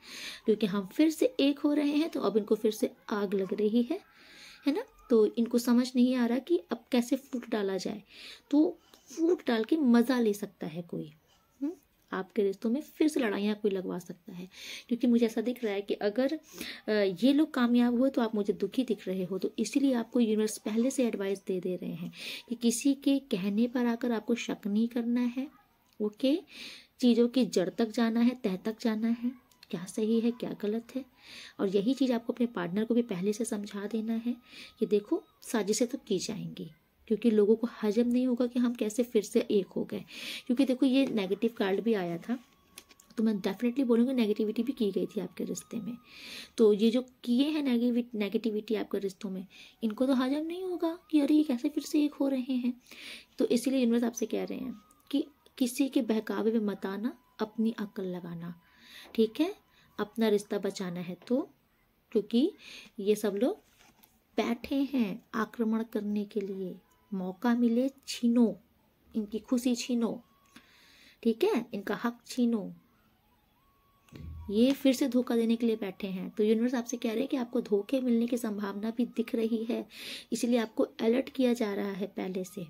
क्योंकि हम फिर से एक हो रहे हैं, तो अब इनको फिर से आग लग रही है, है ना। तो इनको समझ नहीं आ रहा कि अब कैसे फूट डाला जाए, तो फूट डाल के मज़ा ले सकता है कोई। आपके रिश्तों में फिर से लड़ाइयाँ कोई लगवा सकता है, क्योंकि मुझे ऐसा दिख रहा है कि अगर ये लोग कामयाब हुए तो आप मुझे दुखी दिख रहे हो। तो इसीलिए आपको यूनिवर्स पहले से एडवाइस दे दे रहे हैं कि किसी के कहने पर आकर आपको शक नहीं करना है। ओके, चीज़ों की जड़ तक जाना है, तह तक जाना है, क्या सही है क्या गलत है। और यही चीज़ आपको अपने पार्टनर को भी पहले से समझा देना है कि देखो साजिशें तो की जाएंगी, क्योंकि लोगों को हजम नहीं होगा कि हम कैसे फिर से एक हो गए। क्योंकि देखो ये नेगेटिव कार्ड भी आया था, तो मैं डेफिनेटली बोलूँगी नेगेटिविटी भी की गई थी आपके रिश्ते में। तो ये जो किए हैं नेगेटिविटी आपके रिश्तों में, इनको तो हजम नहीं होगा कि अरे ये कैसे फिर से एक हो रहे हैं। तो इसीलिए यूनिवर्स आपसे कह रहे हैं कि किसी के बहकावे में मत आना, अपनी अक्ल लगाना, ठीक है, अपना रिश्ता बचाना है। तो क्योंकि ये सब लोग बैठे हैं आक्रमण करने के लिए, मौका मिले छीनो, इनकी खुशी छीनो, ठीक है, इनका हक छीनो। ये फिर से धोखा देने के लिए बैठे हैं। तो यूनिवर्स आपसे कह रहे हैं कि आपको धोखे मिलने की संभावना भी दिख रही है, इसीलिए आपको अलर्ट किया जा रहा है पहले से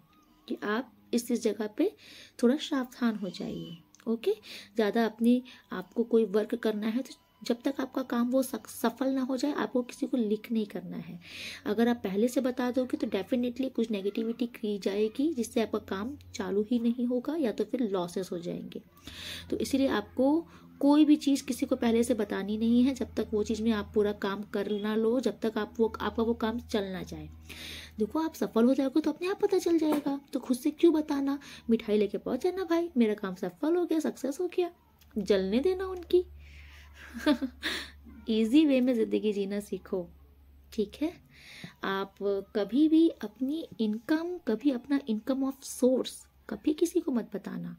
कि आप इस जगह पे थोड़ा सावधान हो जाइए। ओके, ज़्यादा अपनी आपको कोई वर्क करना है तो जब तक आपका काम वो सफल ना हो जाए आपको किसी को लीक नहीं करना है। अगर आप पहले से बता दोगे तो डेफिनेटली कुछ नेगेटिविटी की जाएगी जिससे आपका काम चालू ही नहीं होगा या तो फिर लॉसेस हो जाएंगे। तो इसीलिए आपको कोई भी चीज़ किसी को पहले से बतानी नहीं है जब तक वो चीज़ में आप पूरा काम कर ना लो, जब तक आपका वो काम चल ना जाए। देखो आप सफल हो जाओगे तो अपने आप पता चल जाएगा, तो खुद से क्यों बताना। मिठाई लेके पहुंच जाना, भाई मेरा काम सफल हो गया, सक्सेस हो गया, जलने देना उनकी। इजी वे में ज़िंदगी जीना सीखो, ठीक है। आप कभी भी अपना इनकम ऑफ सोर्स कभी किसी को मत बताना,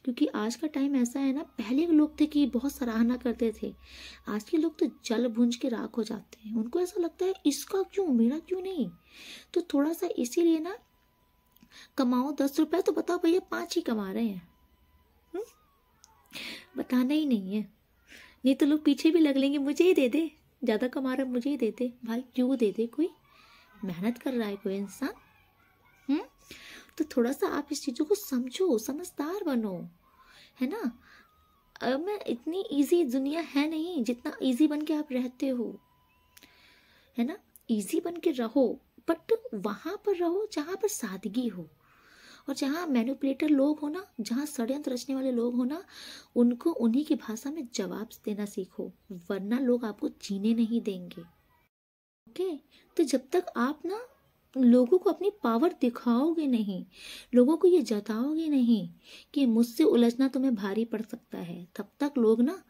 क्योंकि आज का टाइम ऐसा है ना, पहले के लोग थे कि बहुत सराहना करते थे, आज के लोग तो जल भुंज के राख हो जाते हैं। उनको ऐसा लगता है इसका क्यों, मेरा क्यों नहीं। तो थोड़ा सा इसीलिए ना, कमाओ 10 रुपए तो बताओ भैया 5 ही कमा रहे हैं, बताना ही नहीं है, नहीं तो लोग पीछे भी लग लेंगे, मुझे ही दे दे, ज़्यादा कमा रहा है मुझे ही दे दे। भाई क्यों दे दे, कोई मेहनत कर रहा है कोई इंसान। तो थोड़ा सा आप इस चीज़ों को समझो, समझदार बनो, है ना। अब मैं इतनी इजी दुनिया है नहीं जितना इजी बन के आप रहते हो, है ना। इजी बन के रहो, बट वहाँ पर रहो जहाँ पर सादगी हो, और जहाँ मैनिपुलेटर लोग हो ना, जहाँ षड्यंत्र रचने वाले लोग हो ना, उनको उन्हीं की भाषा में जवाब देना सीखो, वरना लोग आपको जीने नहीं देंगे। ओके, तो जब तक आप ना लोगों को अपनी पावर दिखाओगे नहीं, लोगों को ये जताओगे नहीं कि मुझसे उलझना तुम्हें भारी पड़ सकता है, तब तक लोग ना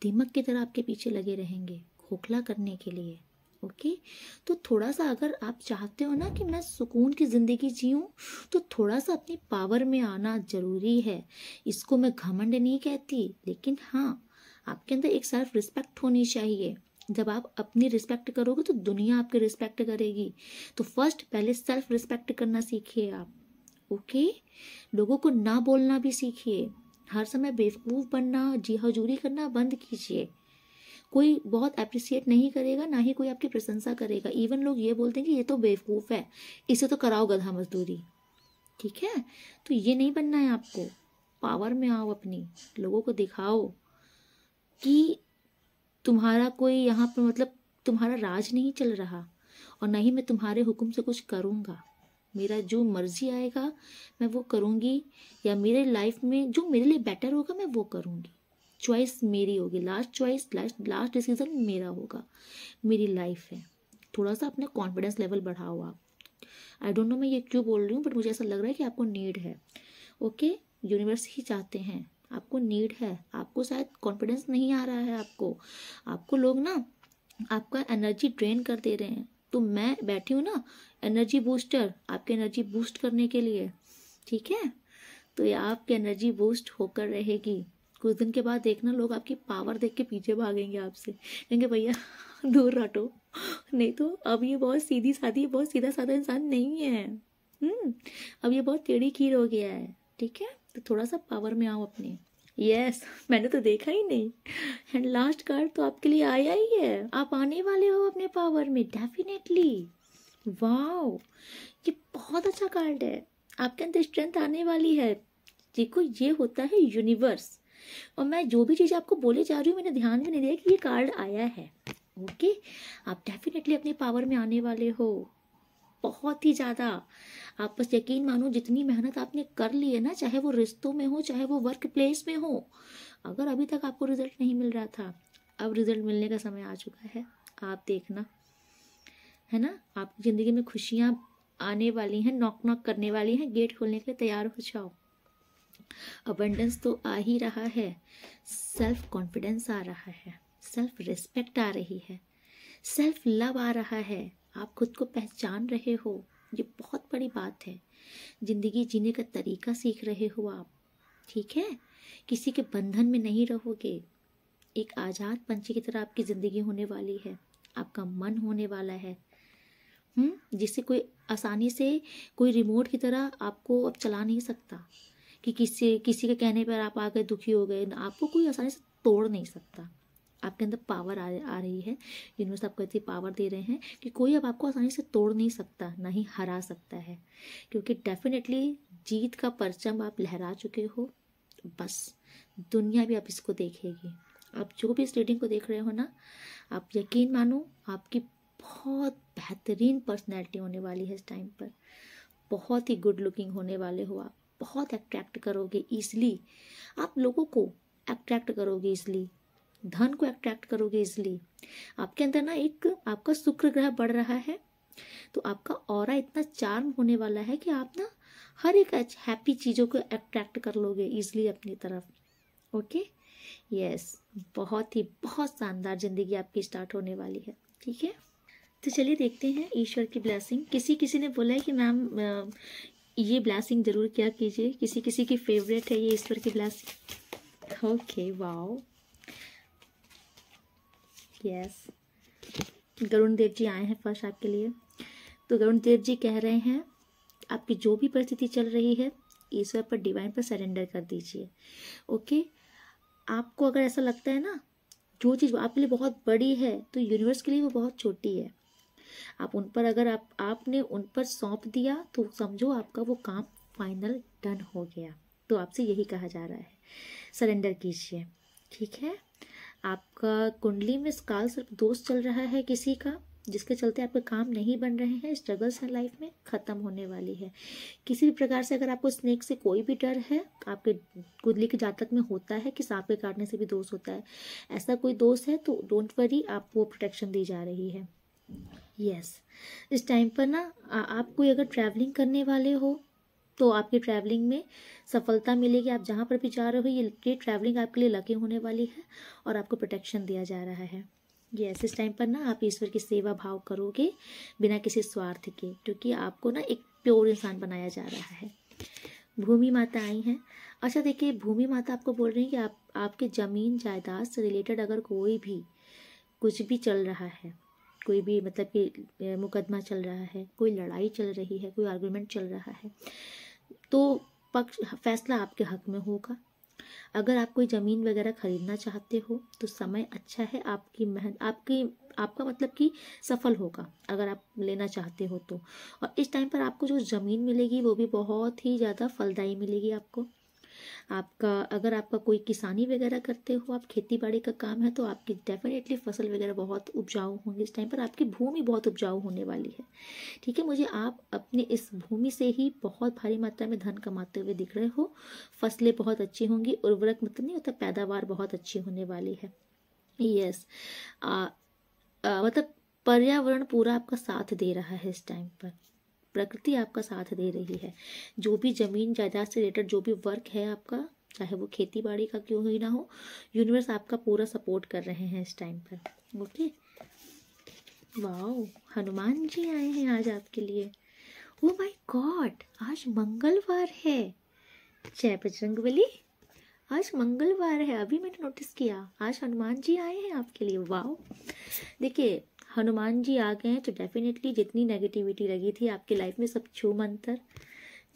दीमक की तरह आपके पीछे लगे रहेंगे खोखला करने के लिए। ओके, तो थोड़ा सा अगर आप चाहते हो ना कि मैं सुकून की ज़िंदगी जीऊँ, तो थोड़ा सा अपनी पावर में आना ज़रूरी है। इसको मैं घमंड नहीं कहती, लेकिन हाँ, आपके अंदर एक सेल्फ रिस्पेक्ट होनी चाहिए। जब आप अपनी रिस्पेक्ट करोगे तो दुनिया आपकी रिस्पेक्ट करेगी। तो फर्स्ट पहले सेल्फ रिस्पेक्ट करना सीखिए आप। ओके, लोगों को ना बोलना भी सीखिए, हर समय बेवकूफ़ बनना, जी हजूरी करना बंद कीजिए। कोई बहुत अप्रिशिएट नहीं करेगा, ना ही कोई आपकी प्रशंसा करेगा। इवन लोग ये बोलते हैं कि ये तो बेवकूफ़ है, इसे तो कराओ गधा मजदूरी, ठीक है। तो ये नहीं बनना है आपको, पावर में आओ अपनी, लोगों को दिखाओ कि तुम्हारा कोई यहाँ पर मतलब तुम्हारा राज नहीं चल रहा, और ना ही मैं तुम्हारे हुक्म से कुछ करूँगा। मेरा जो मर्जी आएगा मैं वो करूँगी, या मेरे लाइफ में जो मेरे लिए बेटर होगा मैं वो करूँगी। चॉइस मेरी होगी, लास्ट चॉइस, लास्ट डिसीजन मेरा होगा, मेरी लाइफ है। थोड़ा सा अपना कॉन्फिडेंस लेवल बढ़ाओ आप। आई डोंट नो मैं ये क्यों बोल रही हूँ, बट मुझे ऐसा लग रहा है कि आपको नीड है। ओके, यूनिवर्स ही चाहते हैं, आपको नीड है, आपको शायद कॉन्फिडेंस नहीं आ रहा है। आपको लोग ना आपका एनर्जी ड्रेन कर दे रहे हैं, तो मैं बैठी हूँ ना एनर्जी बूस्टर, आपकी एनर्जी बूस्ट करने के लिए, ठीक है। तो ये आपकी एनर्जी बूस्ट होकर रहेगी। कुछ दिन के बाद देखना लोग आपकी पावर देख के पीछे भागेंगे आपसे, कहेंगे भैया दूर हटो, नहीं तो अब ये बहुत सीधी सादी, बहुत सीधा साधा इंसान नहीं है। अब ये बहुत टेढ़ी खीर हो गया है, ठीक है। तो थोड़ा सा पावर में आओ अपने। यस, मैंने तो देखा ही नहीं, एंड लास्ट कार्ड तो आपके लिए आया ही है। आप आने वाले हो अपने पावर में डेफिनेटली, वाओ, ये बहुत अच्छा कार्ड है। आपके अंदर स्ट्रेंथ आने वाली है। देखो, ये होता है यूनिवर्स। और मैं जो भी चीज़ आपको बोले जा रही हूँ, मैंने ध्यान भी नहीं दिया कि ये कार्ड आया है। ओके, आप डेफिनेटली अपनी पावर में आने वाले हो, बहुत ही ज़्यादा। आप बस यकीन मानो, जितनी मेहनत आपने कर ली है ना, चाहे वो रिश्तों में हो, चाहे वो वर्क प्लेस में हो, अगर अभी तक आपको रिजल्ट नहीं मिल रहा था, अब रिजल्ट मिलने का समय आ चुका है। आप देखना, है ना, आपकी ज़िंदगी में खुशियाँ आने वाली हैं, नॉक नॉक करने वाली हैं, गेट खोलने के लिए तैयार हो जाओ। अबंडेंस तो आ ही रहा है, सेल्फ कॉन्फिडेंस आ रहा है, सेल्फ रिस्पेक्ट आ रही है, सेल्फ लव आ रहा है, आप खुद को पहचान रहे हो। ये बहुत बड़ी बात है। जिंदगी जीने का तरीका सीख रहे हो आप, ठीक है। किसी के बंधन में नहीं रहोगे। एक आज़ाद पंछी की तरह आपकी ज़िंदगी होने वाली है। आपका मन होने वाला है, जिससे कोई आसानी से, कोई रिमोट की तरह आपको अब चला नहीं सकता कि किसी के कहने पर आप आ गए, दुखी हो गए। आपको कोई आसानी से तोड़ नहीं सकता। आपके अंदर पावर आ रही है। यूनिवर्स आपको इतनी पावर दे रहे हैं कि कोई अब आपको आसानी से तोड़ नहीं सकता, ना ही हरा सकता है, क्योंकि डेफिनेटली जीत का परचम आप लहरा चुके हो। बस दुनिया भी अब इसको देखेगी। आप जो भी इस रीडिंग को देख रहे हो ना, आप यकीन मानो, आपकी बहुत बेहतरीन पर्सनैलिटी होने वाली है इस टाइम पर। बहुत ही गुड लुकिंग होने वाले हो आप। बहुत अट्रैक्ट करोगे ईजिली, आप लोगों को अट्रैक्ट करोगे ईजिली, धन को अट्रैक्ट करोगे इजली। आपके अंदर ना एक आपका शुक्र ग्रह बढ़ रहा है, तो आपका ऑरा इतना चार्म होने वाला है कि आप ना हर एक हैप्पी चीज़ों को अट्रैक्ट कर लोगे इजली अपनी तरफ। ओके, यस, बहुत शानदार जिंदगी आपकी स्टार्ट होने वाली है, ठीक है। तो चलिए देखते हैं ईश्वर की ब्लेसिंग। किसी ने बोला है कि मैम ये ब्लेसिंग जरूर क्या कीजिए। किसी की फेवरेट है ये ईश्वर की blessing. Okay, wow, yes, Garun Dev ji आए हैं फर्स्ट आपके लिए। तो गरुण देव जी कह रहे हैं, आपकी जो भी परिस्थिति चल रही है, ईश्वर पर, डिवाइन पर सरेंडर कर दीजिए। ओके, आपको अगर ऐसा लगता है ना, जो चीज़ आपके लिए बहुत बड़ी है, तो यूनिवर्स के लिए वो बहुत छोटी है। आप उन पर, अगर आपने उन पर सौंप दिया, तो समझो आपका वो काम फाइनल डन हो गया। तो आपसे यही कहा जा रहा है, सरेंडर कीजिए, ठीक है। आपका कुंडली में काल सर्प दोष चल रहा है किसी का, जिसके चलते आपके काम नहीं बन रहे हैं, स्ट्रगल्स हैं लाइफ में, ख़त्म होने वाली है। किसी भी प्रकार से अगर आपको स्नेक से कोई भी डर है, आपके कुंडली के जातक में होता है कि सांप के काटने से भी दोष होता है, ऐसा कोई दोष है तो डोंट वरी, आपको प्रोटेक्शन दी जा रही है। यस, इस टाइम पर ना आप कोई अगर ट्रैवलिंग करने वाले हो, तो आपकी ट्रैवलिंग में सफलता मिलेगी। आप जहाँ पर भी जा रहे हो, ये ट्रैवलिंग आपके लिए लकी होने वाली है और आपको प्रोटेक्शन दिया जा रहा है। यस, इस टाइम पर ना आप ईश्वर की सेवा भाव करोगे बिना किसी स्वार्थ के, क्योंकि आपको ना एक प्योर इंसान बनाया जा रहा है। भूमि माता आई हैं। अच्छा देखिए, भूमि माता आपको बोल रही हैं कि आपके ज़मीन जायदाद से रिलेटेड अगर कोई भी कुछ भी चल रहा है, कोई भी मतलब कि मुकदमा चल रहा है, कोई लड़ाई चल रही है, कोई आर्गुमेंट चल रहा है, तो फैसला आपके हक में होगा। अगर आप कोई ज़मीन वगैरह खरीदना चाहते हो, तो समय अच्छा है। आपकी मेहनत, आपका मतलब कि सफल होगा अगर आप लेना चाहते हो तो। और इस टाइम पर आपको जो ज़मीन मिलेगी वो भी बहुत ही ज़्यादा फलदायी मिलेगी आपको। अगर आपका कोई किसानी वगैरह करते हो, आप खेती बाड़ी का काम है, तो आपकी डेफिनेटली फसल वगैरह बहुत उपजाऊ होंगी। इस टाइम पर आपकी भूमि बहुत उपजाऊ होने वाली है, ठीक है। मुझे आप अपने इस भूमि से ही बहुत भारी मात्रा में धन कमाते हुए दिख रहे हो। फसलें बहुत अच्छी होंगी, उर्वरक मतलब नहीं होता, पैदावार बहुत अच्छी होने वाली है। यस, मतलब पर्यावरण पूरा आपका साथ दे रहा है इस टाइम पर, प्रकृति आपका साथ दे रही है। जो भी ज़मीन जायदाद से रिलेटेड जो भी वर्क है आपका, चाहे वो खेती बाड़ी का क्यों ही ना हो, यूनिवर्स आपका पूरा सपोर्ट कर रहे हैं इस टाइम पर। ओके, वाओ, हनुमान जी आए हैं आज आपके लिए। ओ माय गॉड, आज मंगलवार है। जय बजरंगबली, आज मंगलवार है, अभी मैंने नोटिस किया। आज हनुमान जी आए हैं आपके लिए। वाओ, देखिए हनुमान जी आ गए हैं तो डेफिनेटली जितनी नेगेटिविटी लगी थी आपकी लाइफ में, सब छू मंतर।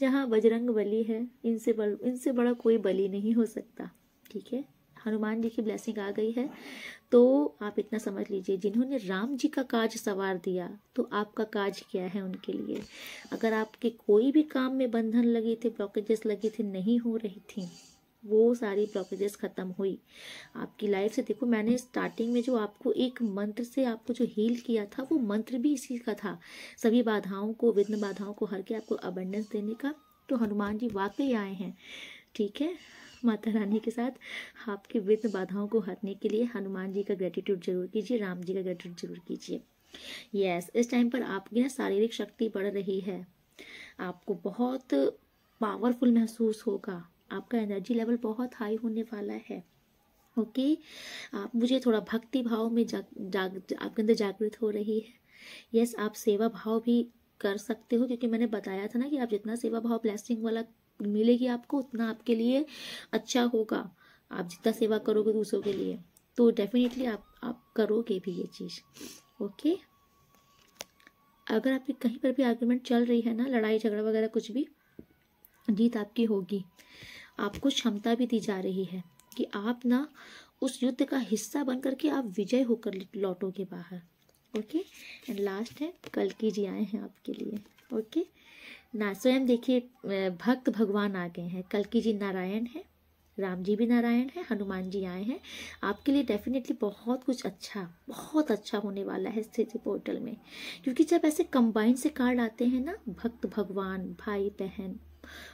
जहाँ बजरंग बली है, इनसे बड़ा कोई बली नहीं हो सकता, ठीक है। हनुमान जी की ब्लेसिंग आ गई है। तो आप इतना समझ लीजिए, जिन्होंने राम जी का काज सवार दिया तो आपका काज क्या है उनके लिए। अगर आपके कोई भी काम में बंधन लगे थे, ब्लॉकेजेस लगी थी, नहीं हो रही थी, वो सारी ब्लॉकेजेस खत्म हुई आपकी लाइफ से। देखो मैंने स्टार्टिंग में जो आपको एक मंत्र से आपको जो हील किया था, वो मंत्र भी इसी का था, सभी बाधाओं को, विघ्न बाधाओं को हर के आपको अबंडेंस देने का। तो हनुमान जी वाकई आए हैं, ठीक है, माता रानी के साथ आपके विघ्न बाधाओं को हरने के लिए। हनुमान जी का ग्रेटिट्यूड जरूर कीजिए, राम जी का ग्रेटिट्यूड जरूर कीजिए। यस, इस टाइम पर आपकी ना शारीरिक शक्ति बढ़ रही है, आपको बहुत पावरफुल महसूस होगा, आपका एनर्जी लेवल बहुत हाई होने वाला है। ओके, आप मुझे थोड़ा भक्ति भाव में आपके अंदर जागृत हो रही है। यस, आप सेवा भाव भी कर सकते हो, क्योंकि मैंने बताया था ना कि आप जितना सेवा भाव ब्लेसिंग वाला मिलेगी आपको, उतना आपके लिए अच्छा होगा। आप जितना सेवा करोगे दूसरों के लिए, तो डेफिनेटली आप करोगे भी ये चीज़। ओके, अगर आपकी कहीं पर भी आर्गुमेंट चल रही है ना, लड़ाई झगड़ा वगैरह कुछ भी, जीत आपकी होगी। आपको क्षमता भी दी जा रही है कि आप ना उस युद्ध का हिस्सा बन करके आप विजय होकर लौटोगे बाहर। ओके, एंड लास्ट है कल्कि जी आए हैं आपके लिए। ओके ना, स्वयं देखिए भक्त भगवान आ गए हैं। कल्कि जी नारायण है, राम जी भी नारायण है, हनुमान जी आए हैं आपके लिए। डेफिनेटली बहुत कुछ अच्छा, बहुत अच्छा होने वाला है स्थिति पोर्टल में, क्योंकि जब ऐसे कंबाइन से कार्ड आते हैं ना, भक्त भगवान, भाई बहन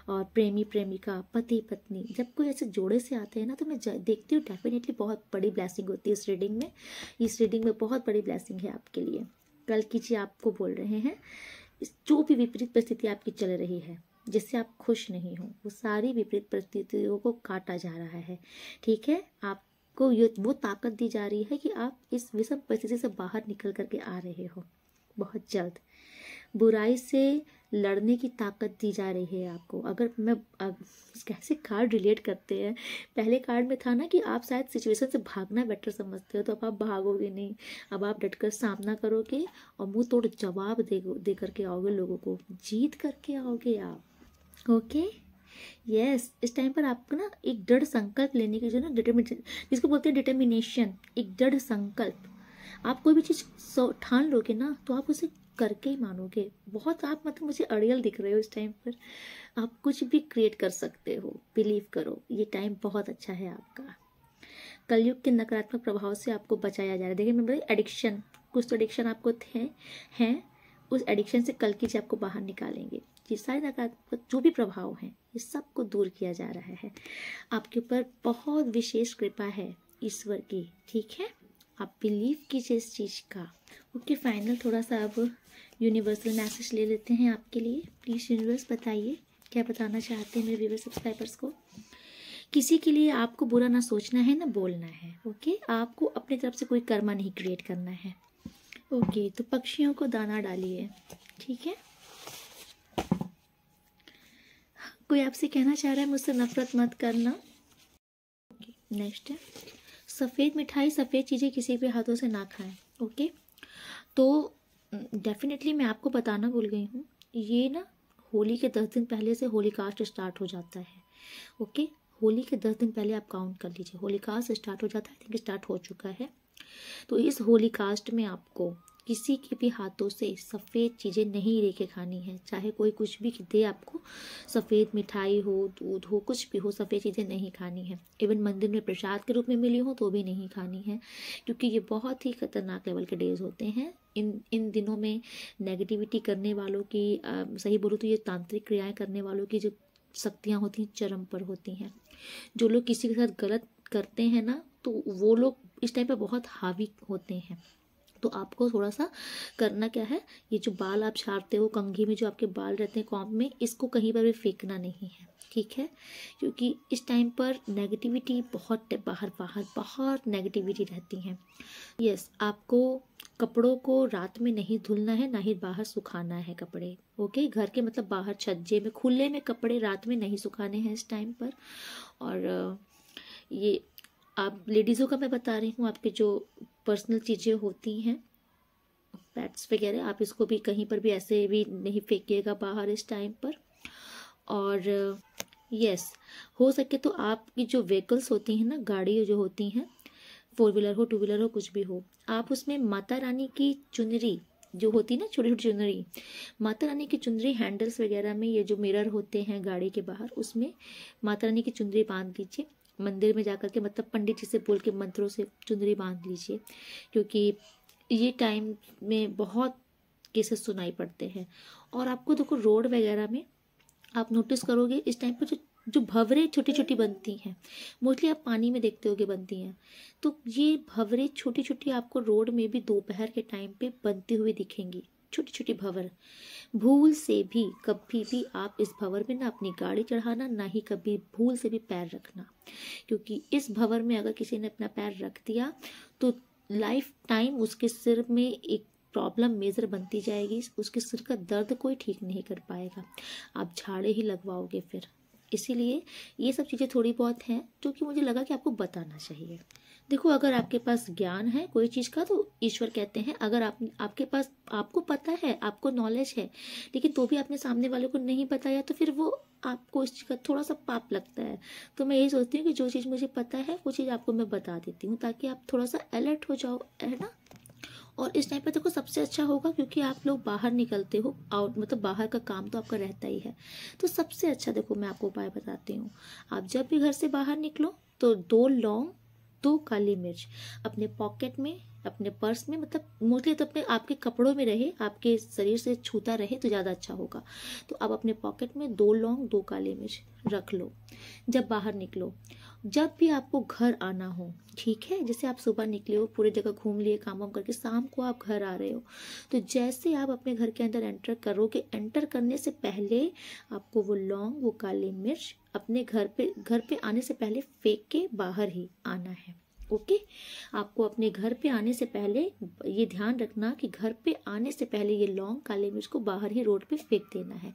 और प्रेमी प्रेमिका, पति पत्नी, जब कोई ऐसे जोड़े से आते हैं ना, तो मैं देखती हूँ डेफिनेटली बहुत बड़ी ब्लेसिंग होती है इस रीडिंग में। इस रीडिंग में बहुत बड़ी ब्लेसिंग है आपके लिए। कल्कि जी आपको बोल रहे हैं, जो भी विपरीत परिस्थिति आपकी चल रही है, जिससे आप खुश नहीं हो, वो सारी विपरीत परिस्थितियों को काटा जा रहा है, ठीक है। आपको ये वो ताकत दी जा रही है कि आप इस विषम परिस्थिति से बाहर निकल करके आ रहे हो बहुत जल्द। बुराई से लड़ने की ताकत दी जा रही है आपको। अगर मैं कैसे कार्ड रिलेट करते हैं, पहले कार्ड में था ना कि आप शायद सिचुएशन से भागना बेटर समझते हो, तो अब आप भागोगे नहीं, अब आप डटकर सामना करोगे और मुंह तोड़ जवाब दे करके आओगे, लोगों को जीत करके आओगे आप। ओके, यस, इस टाइम पर आपको ना एक दृढ़ संकल्प लेने की, जो ना डिटर्मिनेशन, जिसको बोलते हैं डिटर्मिनेशन, एक दृढ़ संकल्प। आप कोई भी चीज़ ठान लोगे ना, तो आप उसे करके ही मानोगे। बहुत आप मतलब मुझे अड़ियल दिख रहे हो इस टाइम पर, आप कुछ भी क्रिएट कर सकते हो, बिलीव करो, ये टाइम बहुत अच्छा है आपका। कलयुग के नकारात्मक प्रभाव से आपको बचाया जा रहा है। देखिए मैं एडिक्शन, कुछ तो एडिक्शन आपको हैं, उस एडिक्शन से कल्कि जी आपको बाहर निकालेंगे। ये सारे नकारात्मक जो भी प्रभाव हैं, ये सबको दूर किया जा रहा है। आपके ऊपर बहुत विशेष कृपा है ईश्वर की, ठीक है, आप बिलीव कीजिए इस चीज़ का। ओके, फाइनल थोड़ा सा अब यूनिवर्सल मैसेज ले लेते हैं आपके लिए। प्लीज़ यूनिवर्स बताइए क्या बताना चाहते हैं मेरे व्यूअर सब्सक्राइबर्स को। किसी के लिए आपको बुरा ना सोचना है ना बोलना है। ओके, आपको अपनी तरफ से कोई कर्मा नहीं क्रिएट करना है। ओके, तो पक्षियों को दाना डालिए, ठीक है। कोई आपसे कहना चाह रहा है मुझसे नफरत मत करना। नेक्स्ट है सफ़ेद मिठाई, सफ़ेद चीज़ें किसी भी हाथों से ना खाएं। ओके, तो डेफिनेटली मैं आपको बताना भूल गई हूँ, ये ना होली के 10 दिन पहले से होली कास्ट स्टार्ट हो जाता है। ओके, होली के 10 दिन पहले आप काउंट कर लीजिए, होली कास्ट स्टार्ट हो जाता है, आई थिंक स्टार्ट हो चुका है। तो इस होली कास्ट में आपको किसी के भी हाथों से सफ़ेद चीज़ें नहीं लेके खानी है, चाहे कोई कुछ भी दे आपको, सफ़ेद मिठाई हो, दूध हो, कुछ भी हो, सफ़ेद चीज़ें नहीं खानी है। इवन मंदिर में प्रसाद के रूप में मिली हो तो भी नहीं खानी है, क्योंकि ये बहुत ही खतरनाक लेवल के डेज होते हैं। इन दिनों में नेगेटिविटी करने वालों की, सही बोलूँ तो ये तांत्रिक क्रियाएँ करने वालों की जो शक्तियाँ होती हैं चरम पर होती हैं। जो लोग किसी के साथ गलत करते हैं ना, तो वो लोग इस टाइम पर बहुत हावी होते हैं। तो आपको थोड़ा सा करना क्या है, ये जो बाल आप झाड़ते हो, कंघी में जो आपके बाल रहते हैं कॉम्ब में, इसको कहीं पर भी फेंकना नहीं है, ठीक है, क्योंकि इस टाइम पर नेगेटिविटी बहुत बाहर नेगेटिविटी रहती है। यस, आपको कपड़ों को रात में नहीं धुलना है, ना ही बाहर सुखाना है कपड़े। ओके, घर के मतलब बाहर छज्जे में, खुले में कपड़े रात में नहीं सुखाने हैं इस टाइम पर। और ये आप लेडीज़ों का मैं बता रही हूँ, आपके जो पर्सनल चीज़ें होती हैं, पैड्स वगैरह, आप इसको भी कहीं पर भी ऐसे भी नहीं फेंकिएगा बाहर इस टाइम पर। और यस, हो सके तो आपकी जो व्हीकल्स होती हैं ना, गाड़ी जो होती हैं, 4 व्हीलर हो, 2 व्हीलर हो, कुछ भी हो, आप उसमें माता रानी की चुनरी जो होती है ना, छोटी छोटी चुनरी, माता रानी की चुनरी हैंडल्स वगैरह में, ये जो मिरर होते हैं गाड़ी के बाहर, उसमें माता रानी की चुनरी बांध लीजिए। मंदिर में जाकर के मतलब पंडित जी से बोल के मंत्रों से चुनरी बांध लीजिए, क्योंकि ये टाइम में बहुत केसेस सुनाई पड़ते हैं। और आपको देखो रोड वगैरह में आप नोटिस करोगे इस टाइम पर जो जो भंवरे छोटी छोटी बनती हैं, मोस्टली आप पानी में देखते होगे बनती हैं, तो ये भंवरे छोटी छोटी आपको रोड में भी दोपहर के टाइम पे बनती हुई दिखेंगी, छोटी छोटी भंवर। भूल से भी कभी भी आप इस भंवर में ना अपनी गाड़ी चढ़ाना, ना ही कभी भूल से भी पैर रखना, क्योंकि इस भंवर में अगर किसी ने अपना पैर रख दिया तो लाइफ टाइम उसके सिर में एक प्रॉब्लम मेजर बनती जाएगी, उसके सिर का दर्द कोई ठीक नहीं कर पाएगा, आप झाड़े ही लगवाओगे फिर। इसीलिए ये सब चीज़ें थोड़ी बहुत हैं जो कि मुझे लगा कि आपको बताना चाहिए। देखो, अगर आपके पास ज्ञान है कोई चीज़ का तो ईश्वर कहते हैं, अगर आपके पास, आपको पता है, आपको नॉलेज है, लेकिन तो भी आपने सामने वाले को नहीं बताया, तो फिर वो आपको इस चीज़ का थोड़ा सा पाप लगता है। तो मैं यही सोचती हूँ कि जो चीज़ मुझे पता है वो चीज़ आपको मैं बता देती हूँ, ताकि आप थोड़ा सा अलर्ट हो जाओ, है ना। और इस टाइम पर देखो सबसे अच्छा होगा, क्योंकि आप लोग बाहर निकलते हो, आउट मतलब बाहर का काम तो आपका रहता ही है, तो सबसे अच्छा देखो मैं आपको उपाय बताती हूँ। आप जब भी घर से बाहर निकलो तो 2 लौंग, 2 काली मिर्च अपने पॉकेट में, अपने पर्स में, मतलब मोस्टली तो अपने आपके कपड़ों में रहे, आपके शरीर से छूता रहे तो ज़्यादा अच्छा होगा। तो आप अपने पॉकेट में 2 लौंग, 2 काली मिर्च रख लो जब बाहर निकलो। जब भी आपको घर आना हो, ठीक है, जैसे आप सुबह निकले हो, पूरी जगह घूम लिए, काम वाम करके, शाम को आप घर आ रहे हो, तो जैसे आप अपने घर के अंदर एंटर करोगे, एंटर करने से पहले आपको वो लौंग, वो काली मिर्च अपने घर पे आने से पहले फेंक के बाहर ही आना है। ओके, आपको अपने घर पे आने से पहले ये ध्यान रखना कि घर पे आने से पहले ये लौंग, काली मिर्च को बाहर ही रोड पे फेंक देना है।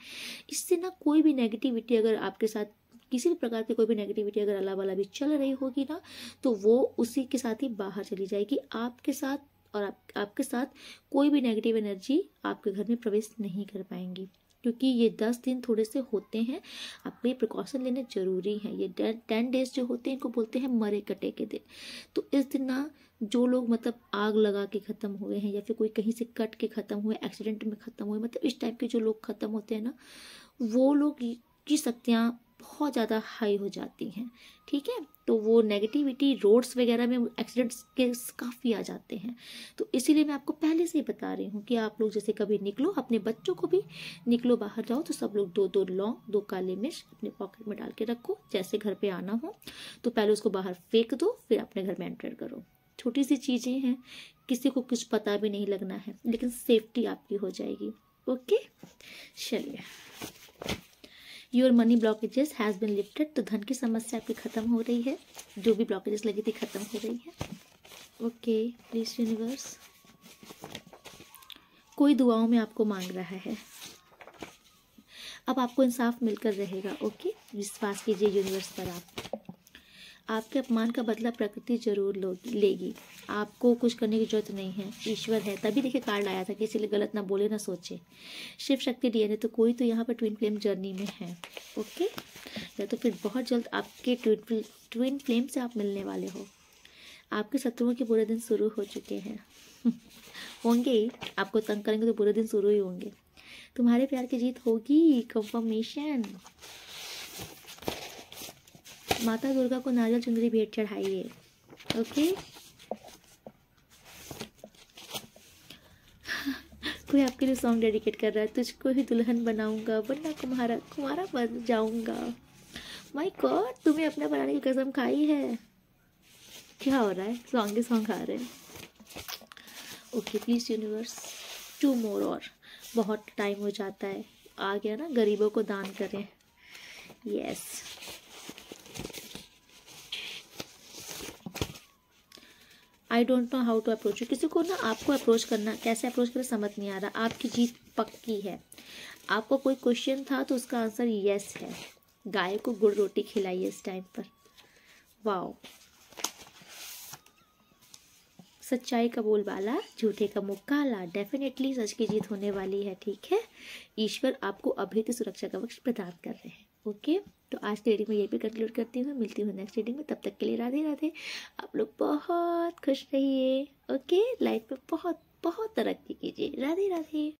इससे ना कोई भी नेगेटिविटी, अगर आपके साथ किसी भी प्रकार की कोई भी नेगेटिविटी अगर अला वाला भी चल रही होगी ना, तो वो उसी के साथ ही बाहर चली जाएगी आपके साथ, और आपके साथ कोई भी नेगेटिव एनर्जी आपके घर में प्रवेश नहीं कर पाएंगी। क्योंकि ये 10 दिन थोड़े से होते हैं, आपको ये प्रिकॉशन लेने जरूरी है। ये 10 डेज जो होते हैं इनको बोलते हैं मरे कटे के दिन। तो इस दिन ना जो लोग मतलब आग लगा के ख़त्म हुए हैं, या फिर कोई कहीं से कट के ख़त्म हुए, एक्सीडेंट में ख़त्म हुए, मतलब इस टाइप के जो लोग ख़त्म होते हैं ना, वो लोग की शक्तियाँ बहुत ज़्यादा हाई हो जाती हैं, ठीक है। तो वो नेगेटिविटी रोड्स वगैरह में एक्सीडेंट्स केस काफ़ी आ जाते हैं। तो इसीलिए मैं आपको पहले से ही बता रही हूँ कि आप लोग जैसे कभी निकलो, अपने बच्चों को भी निकलो बाहर जाओ, तो सब लोग 2-2 लौंग, 2 काले मिर्च अपने पॉकेट में डाल के रखो। जैसे घर पे आना हो तो पहले उसको बाहर फेंक दो, फिर अपने घर में एंटर करो। छोटी सी चीज़ें हैं, किसी को कुछ पता भी नहीं लगना है, लेकिन सेफ्टी आपकी हो जाएगी। ओके, चलिए। Your money blockages has been lifted, तो धन की समस्या आपकी ख़त्म हो रही है, जो भी ब्लॉकेजेस लगी थी ख़त्म हो रही है। ओके, प्लीज यूनिवर्स, कोई दुआओं में आपको मांग रहा है, अब आपको इंसाफ मिलकर रहेगा। ओके, विश्वास कीजिए यूनिवर्स पर। आपके अपमान का बदला प्रकृति जरूर लेगी, आपको कुछ करने की जरूरत नहीं है, ईश्वर है। तभी देखिए कार्ड आया था कि इसीलिए गलत ना बोले ना सोचे। शिव शक्ति डीएनए, तो कोई तो यहाँ पर ट्विन फ्लेम जर्नी में है। ओके, या तो फिर बहुत जल्द आपके ट्विन फ्लेम से आप मिलने वाले हो। आपके शत्रुओं के बुरे दिन शुरू हो चुके हैं होंगे ही, आपको तंग करेंगे तो बुरे दिन शुरू ही होंगे। तुम्हारे प्यार की जीत होगी, कंफर्मेशन। माता दुर्गा को नारियल चुंदरी भेंट चढ़ाइए। ओके, कोई आपके लिए सॉन्ग डेडिकेट कर रहा है, तुझको ही दुल्हन बनाऊंगा, वरना कुमारा बन जाऊंगा। माय गॉड, तुम्हें अपना बनाने की कसम खाई है। क्या हो रहा है, सॉन्ग आ रहे हैं। ओके, प्लीज यूनिवर्स, 2 मोर, और बहुत टाइम हो जाता है, आ गया ना, गरीबों को दान करें। Yes, I don't know how to approach you. किसी को ना आपको अप्रोच करना, कैसे अप्रोच करें समझ नहीं आ रहा। आपकी जीत पक्की है। आपको कोई क्वेश्चन था तो उसका आंसर यस है। गाय को गुड़ रोटी खिलाइए इस टाइम पर। वाओ, सच्चाई का बोलबाला, झूठे का मुंह काला। डेफिनेटली सच की जीत होने वाली है, ठीक है। ईश्वर आपको अभेद्य सुरक्षा कवच प्रदान कर रहे हैं। ओके, तो आज की रीडिंग में ये भी कंक्लूड करती हूँ, मिलती हूँ नेक्स्ट रीडिंग में। तब तक के लिए राधे राधे। आप लोग बहुत खुश रहिए। ओके, लाइफ में बहुत बहुत तरक्की कीजिए। राधे राधे।